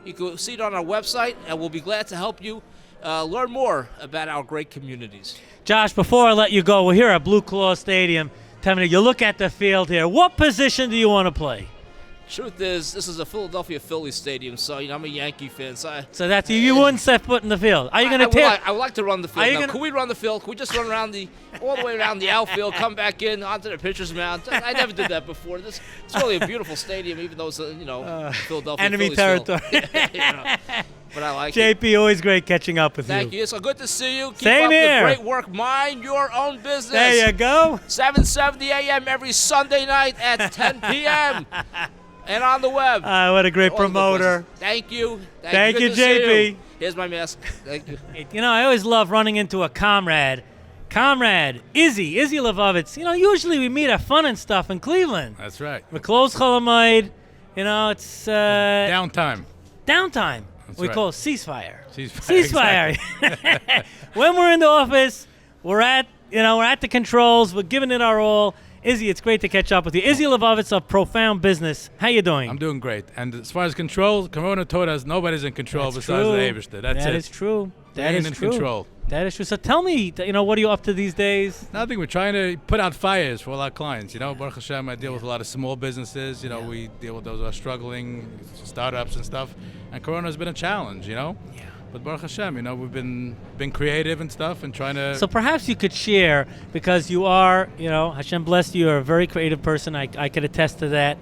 you can see it on our website, and we'll be glad to help you learn more about our great communities. Josh, before I let you go, we're here at Blue Claw Stadium. Tell me, you look at the field here. What position do you want to play? Truth is, this is a Philadelphia Phillies stadium, so I'm a Yankee fan. So that's you wouldn't set foot in the field. Are you going to tear? I would like to run the Are field. you Now, gonna- can we run the field? Can we just run around all the way around the outfield, come back in onto the pitcher's mound? I never did that before. It's really a beautiful stadium, even though it's Philadelphia enemy Phillies territory. Field. But I like it. JP, always great catching up with Thank you. It's so good to see you. Keep Same up here. the great work. Mind your own business. There you go. 7:70 a.m. every Sunday night at 10 p.m. and on the web. What a great All the good promoter. places. Thank you. Thank you, Good to see JP. you. Here's my mask. Thank you. You know, I always love running into a comrade. Izzy Levovitz. Usually we meet at Fun and Stuff in Cleveland. That's right. We're close Cholamoid. It's Downtime. Downtime. That's We right. call it ceasefire. Ceasefire. Ceasefire. When we're in the office, we're at the controls. We're giving it our all. Izzy, it's great to catch up with you. Izzy Levovitz of Profound Business. How you doing? I'm doing great. And as far as control, Corona taught us nobody's in control That's besides true. the Eibishter. That's it. That is true. That Being is in true. control. That is true. So tell me, what are you up to these days? Nothing. We're trying to put out fires for all our clients. Baruch Hashem, I deal with a lot of small businesses. We deal with those who are struggling, startups and stuff. And Corona has been a challenge, But Baruch Hashem, we've been creative and stuff and trying to. So perhaps you could share, because you are, Hashem bless you, you're a very creative person. I could attest to that.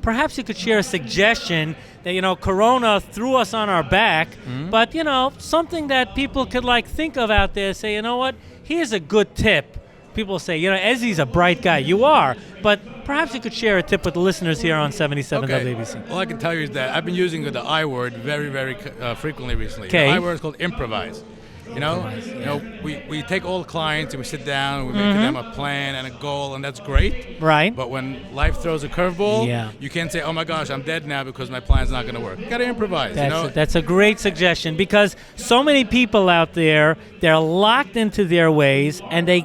Perhaps you could share a suggestion that, Corona threw us on our back, but, something that people could think of out there, say, you know what, here's a good tip. People say, Izzy's a bright guy. You are, but perhaps you could share a tip with the listeners here on 77 WABC. All I can tell you is that I've been using the I word very, very frequently recently. Okay. The I word is called improvise. We take all the clients and we sit down and we make them a plan and a goal, and that's great. Right. But when life throws a curveball, you can't say, "Oh my gosh, I'm dead now because my plan's not going to work." You got to improvise. That's a great suggestion, because so many people out there, they're locked into their ways, and they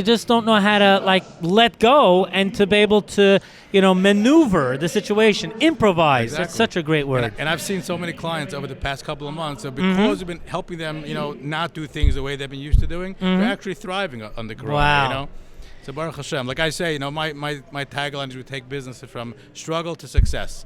just don't know how to let go and to be able to maneuver the situation. Improvise. Exactly. That's such a great word. And I've seen so many clients over the past couple of months, so because we've been helping them, not do things the way they've been used to doing, they're actually thriving under Corona. Wow. So Baruch Hashem, like I say, my tagline is we take businesses from struggle to success.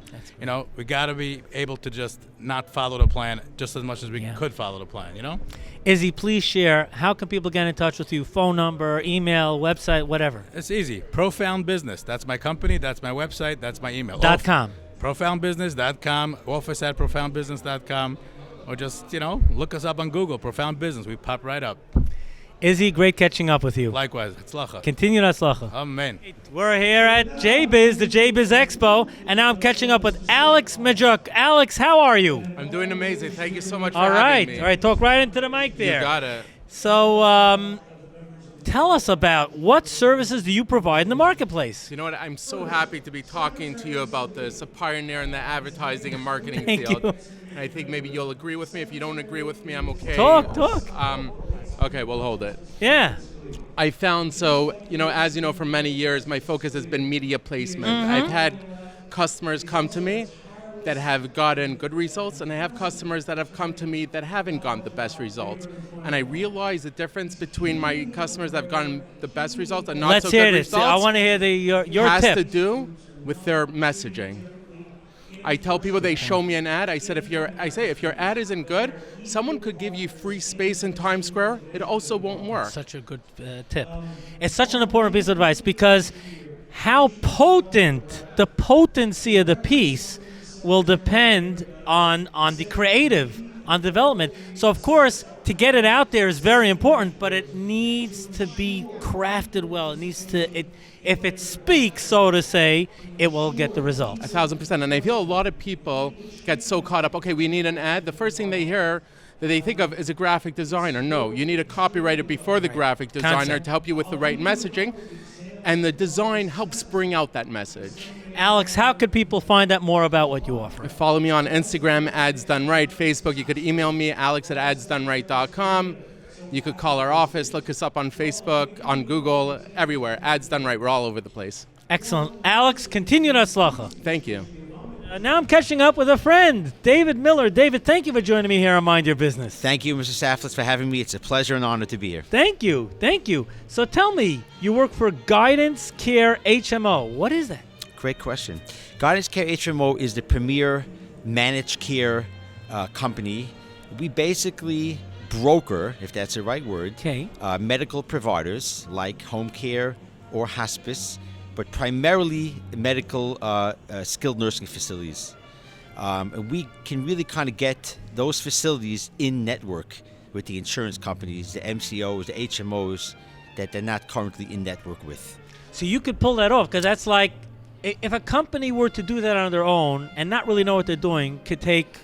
We got to be able to just not follow the plan just as much as we could follow the plan. Izzy, please share, how can people get in touch with you? Phone number, email, website, whatever. It's easy. Profound Business. That's my company. That's my website. That's my email. .com. Profoundbusiness.com. office@profoundbusiness.com. Or just, look us up on Google. Profound Business. We pop right up. Izzy, great catching up with you. Likewise. Hatzlacha. Continued hatzlacha. Amen. We're here at JBiz, the JBiz Expo, and now I'm catching up with Alex Majok. Alex, how are you? I'm doing amazing. Thank you so much for having me. All right, talk right into the mic there. You got it. So, tell us about what services do you provide in the marketplace? You know what? I'm so happy to be talking to you about this, a pioneer in the advertising and marketing Thank field. you. And I think maybe you'll agree with me. If you don't agree with me, I'm okay. Talk. Okay, we'll hold it. Yeah. I found, as you know, for many years, my focus has been media placement. I've had customers come to me that have gotten good results, and I have customers that have come to me that haven't gotten the best results. And I realize the difference between my customers that have gotten the best results and not so good results. I want to hear your has tip. to do with their messaging. I tell people, they show me an ad. I say if your ad isn't good, someone could give you free space in Times Square. It also won't work. Such a good tip. It's such an important piece of advice, because how potent, the potency of the piece will depend on the creative, on development. So of course, to get it out there is very important, but it needs to be crafted well. It needs to, if it speaks, so to say, it will get the results. 1,000%. And I feel a lot of people get so caught up, okay, we need an ad. The first thing they hear that they think of is a graphic designer. No, you need a copywriter before the graphic designer to help you with the right messaging. And the design helps bring out that message. Alex, how could people find out more about what you offer? Follow me on Instagram, Ads Done Right, Facebook. You could email me, alex@adsdoneright.com. You could call our office, look us up on Facebook, on Google, everywhere. Ads Done Right. We're all over the place. Excellent. Alex, continued hatzlacha. Thank you. Now I'm catching up with a friend, David Miller. David, thank you for joining me here on Mind Your Business. Thank you, Mr. Saftlas, for having me. It's a pleasure and honor to be here. Thank you. So tell me, you work for Guidance Care HMO. What is that? Great question. Guidance Care HMO is the premier managed care company. We basically broker, if that's the right word, medical providers like home care or hospice, but primarily medical skilled nursing facilities. And we can really kind of get those facilities in network with the insurance companies, the MCOs, the HMOs that they're not currently in network with. So you could pull that off, because that's like, if a company were to do that on their own and not really know what they're doing, could take,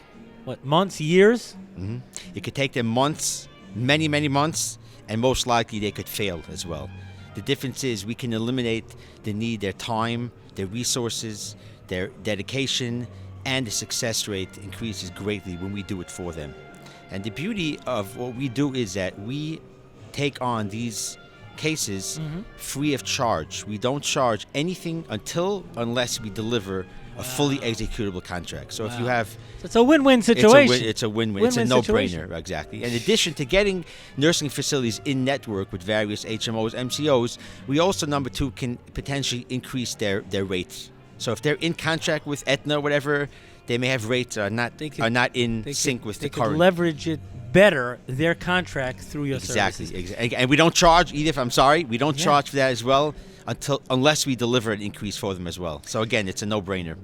months, years? Mm-hmm. It could take them months, many, many months, and most likely they could fail as well. The difference is we can eliminate the need, their time, their resources, their dedication, and the success rate increases greatly when we do it for them. And the beauty of what we do is that we take on these cases free of charge. We don't charge anything unless we deliver a fully executable contract. So if you have... So it's a win-win situation. It's a win-win. It's a no-brainer, exactly. In addition to getting nursing facilities in network with various HMOs, MCOs, we also, number two, can potentially increase their rates. So if they're in contract with Aetna or whatever, they may have rates that are not in sync with the They could current. leverage it better, their contract through your services. Exactly. And we don't charge, Edith, I'm sorry, we don't charge for that as well unless we deliver an increase for them as well. So again, it's a no-brainer.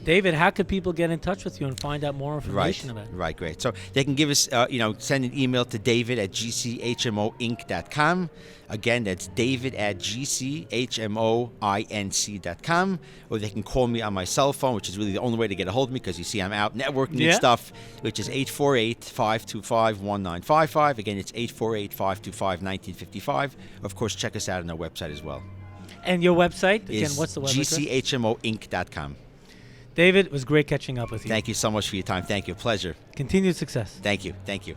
David, how could people get in touch with you and find out more information about it? Right, great. So they can give us, send an email to david@gchmoinc.com. Again, that's david@gchmoinc.com. Or they can call me on my cell phone, which is really the only way to get a hold of me because you see I'm out networking and stuff, which is 848-525-1955. Again, it's 848-525-1955. Of course, check us out on our website as well. And your website? Again, what's the website? gchmoinc.com. David, it was great catching up with you. Thank you so much for your time. Thank you. Pleasure. Continued success. Thank you. Thank you.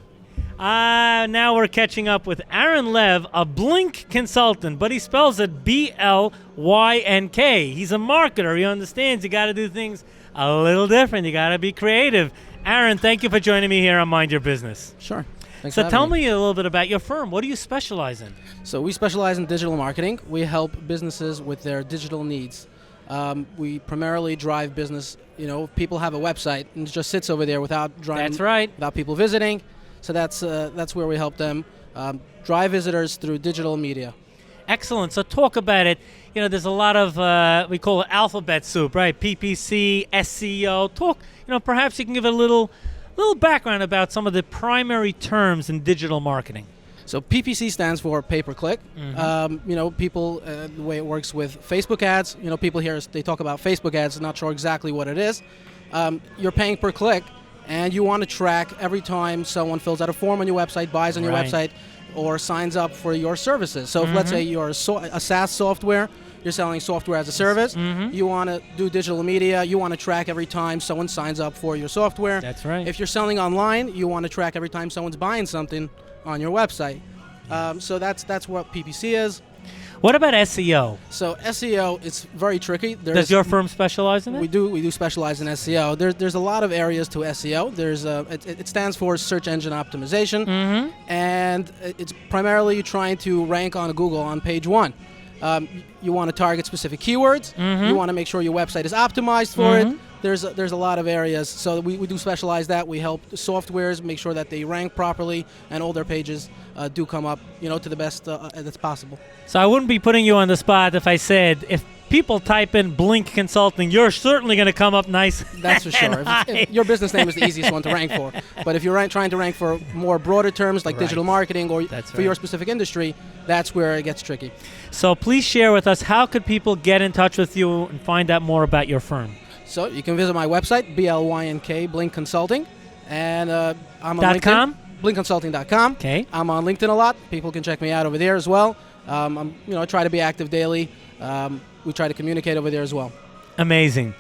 Now we're catching up with Aaron Lev, a Blink consultant, but he spells it B-L-Y-N-K. He's a marketer. He understands you got to do things a little different. You got to be creative. Aaron, thank you for joining me here on Mind Your Business. Sure. Thanks So for tell having me a little bit about your firm. What do you specialize in? So we specialize in digital marketing. We help businesses with their digital needs. We primarily drive business. People have a website and it just sits over there without driving. That's right. Without people visiting. So that's where we help them drive visitors through digital media. Excellent. So talk about it. There's a lot of we call it alphabet soup, right? PPC, SEO. Talk. Perhaps you can give a little background about some of the primary terms in digital marketing. So PPC stands for pay-per-click. People, the way it works with Facebook ads, people here, they talk about Facebook ads, not sure exactly what it is. You're paying per click, and you want to track every time someone fills out a form on your website, buys on your website, or signs up for your services. So if, let's say, you're a SaaS software, you're selling software as a service, you want to do digital media, you want to track every time someone signs up for your software. That's right. If you're selling online, you want to track every time someone's buying something on your website. So that's what PPC is. What about SEO? So SEO, it's very tricky. Does your firm specialize in it? We do specialize in SEO. There's a lot of areas to SEO. It stands for search engine optimization, and it's primarily trying to rank on Google on page 1. You want to target specific keywords. You want to make sure your website is optimized for it. There's a lot of areas, so we do specialize that. We help softwares make sure that they rank properly and all their pages do come up, to the best that's possible. So I wouldn't be putting you on the spot if I said if people type in Blink Consulting, you're certainly going to come up nice. That's for sure. If your business name is the easiest one to rank for. But if you're trying to rank for more broader terms like digital marketing or for your specific industry, that's where it gets tricky. So please share with us, how could people get in touch with you and find out more about your firm? So you can visit my website, BLYNK, Blink Consulting, and I'm on LinkedIn. .com? BlinkConsulting.com. Okay. I'm on LinkedIn a lot. People can check me out over there as well. I try to be active daily. We try to communicate over there as well. Amazing.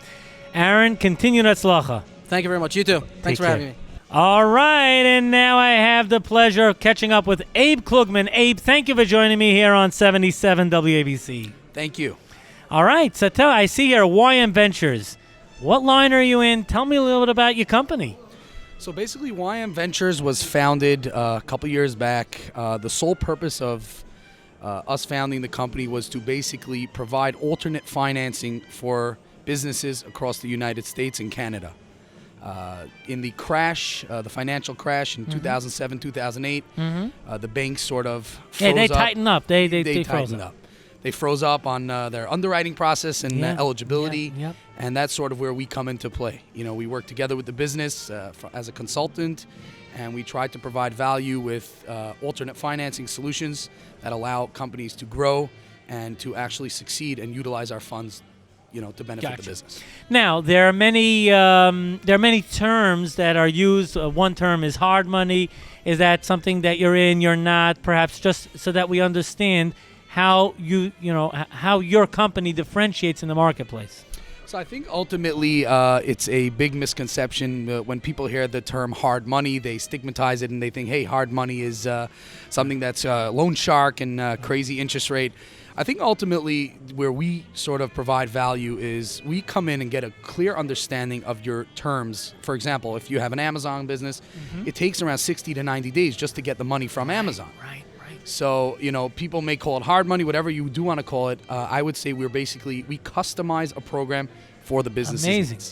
Aaron, continue Netzlacha. Thank you very much. You too. Thanks for having me. All right, and now I have the pleasure of catching up with Abe Klugman. Abe, thank you for joining me here on 77 WABC. Thank you. All right, so I see here YM Ventures. What line are you in? Tell me a little bit about your company. So basically, YM Ventures was founded a couple years back. The sole purpose of us founding the company was to basically provide alternate financing for businesses across the United States and Canada. In the crash, the financial crash in 2007, 2008, the banks sort of froze they up. tightened up. They tightened up. They froze up on their underwriting process and eligibility, and that's sort of where we come into play. We work together with the business as a consultant, and we try to provide value with alternate financing solutions that allow companies to grow and to actually succeed and utilize our funds, to benefit the business. Now, there are many terms that are used. One term is hard money. Is that something that you're in, you're not? Perhaps just so that we understand how how your company differentiates in the marketplace. So I think ultimately it's a big misconception. When people hear the term hard money, they stigmatize it and they think, hey, hard money is something that's loan shark and crazy interest rate. I think ultimately where we sort of provide value is we come in and get a clear understanding of your terms. For example, if you have an Amazon business, it takes around 60 to 90 days just to get the money from Amazon. Right. So, people may call it hard money, whatever you do want to call it. I would say we customize a program for the business.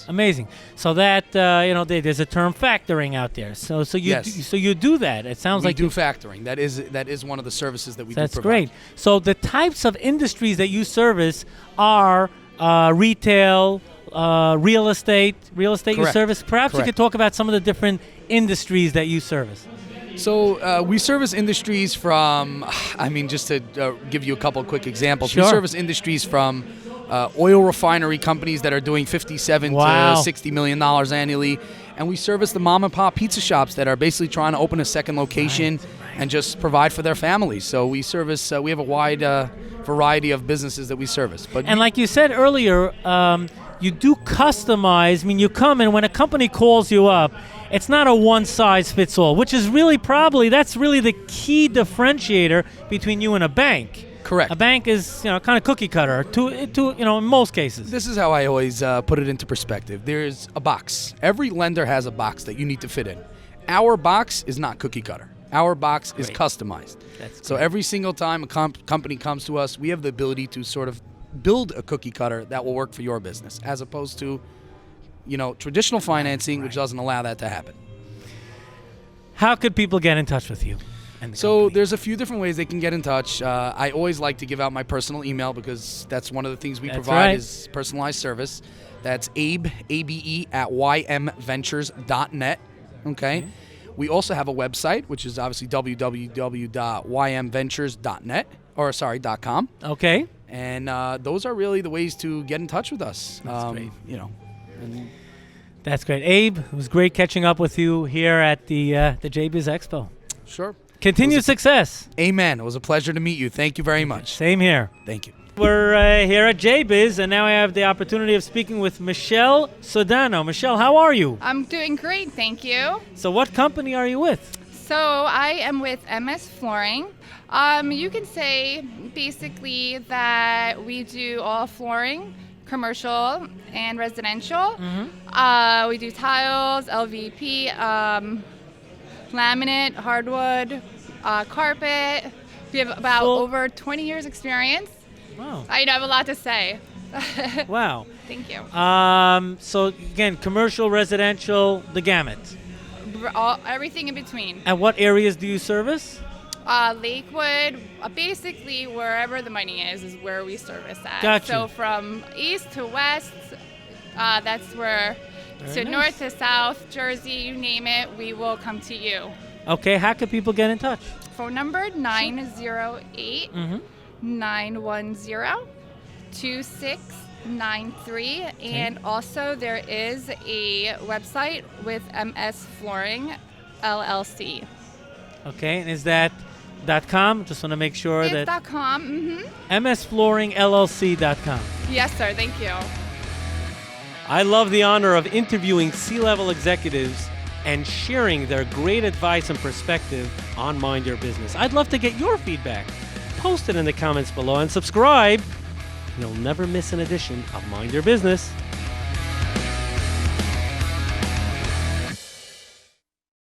Amazing. So that there's a term factoring out there. So you do that. It sounds like we do factoring. That is one of the services that we do provide. That's great. So the types of industries that you service are retail, real estate you service. Perhaps you could talk about some of the different industries that you service. So we service industries from, just to give you a couple of quick examples. Sure. We service industries from oil refinery companies that are doing $57 to $60 million annually. And we service the mom and pop pizza shops that are basically trying to open a second location and just provide for their families. So we service, we have a wide variety of businesses that we service. And like you said earlier, you do customize. You come and when a company calls you up, it's not a one-size-fits-all, which is really that's really the key differentiator between you and a bank. Correct. A bank is, kind of cookie cutter in most cases. This is how I always put it into perspective. There's a box. Every lender has a box that you need to fit in. Our box is not cookie cutter. Our box is customized. So every single time a company comes to us, we have the ability to sort of build a cookie cutter that will work for your business, as opposed to, traditional financing, which doesn't allow that to happen. How could people get in touch with you? So there's a few different ways they can get in touch. I always like to give out my personal email because that's one of the things we provide is personalized service. That's Abe, ABE, at ymventures.net. Okay. We also have a website, which is obviously www.ymventures.net, .com. Okay. And those are really the ways to get in touch with us. That's great. That's great. Abe, it was great catching up with you here at the JBiz Expo. Sure. Continued success. Amen. It was a pleasure to meet you. Thank you very much. Same here. Thank you. We're here at JBiz, and now I have the opportunity of speaking with Michelle Sodano. Michelle, how are you? I'm doing great, thank you. So what company are you with? So I am with MS Flooring. You can say basically that we do all flooring, commercial and residential. We do tiles, LVP, laminate, hardwood, carpet. We have about over 20 years experience. Wow. I have a lot to say. Wow. Thank you. So again, commercial, residential, the gamut. Everything in between. And what areas do you service? Lakewood, basically wherever the money is where we service at. Gotcha. So from east to west, that's where, north to south, Jersey, you name it, we will come to you. Okay, how can people get in touch? Phone number 908-910-2693. And also there is a website with MS Flooring LLC. Okay, and is that .com? Just want to make sure it's that... .com, msflooringllc.com. Yes, sir, thank you. I love the honor of interviewing C-level executives and sharing their great advice and perspective on Mind Your Business. I'd love to get your feedback. Post it in the comments below and subscribe. You'll never miss an edition of Mind Your Business.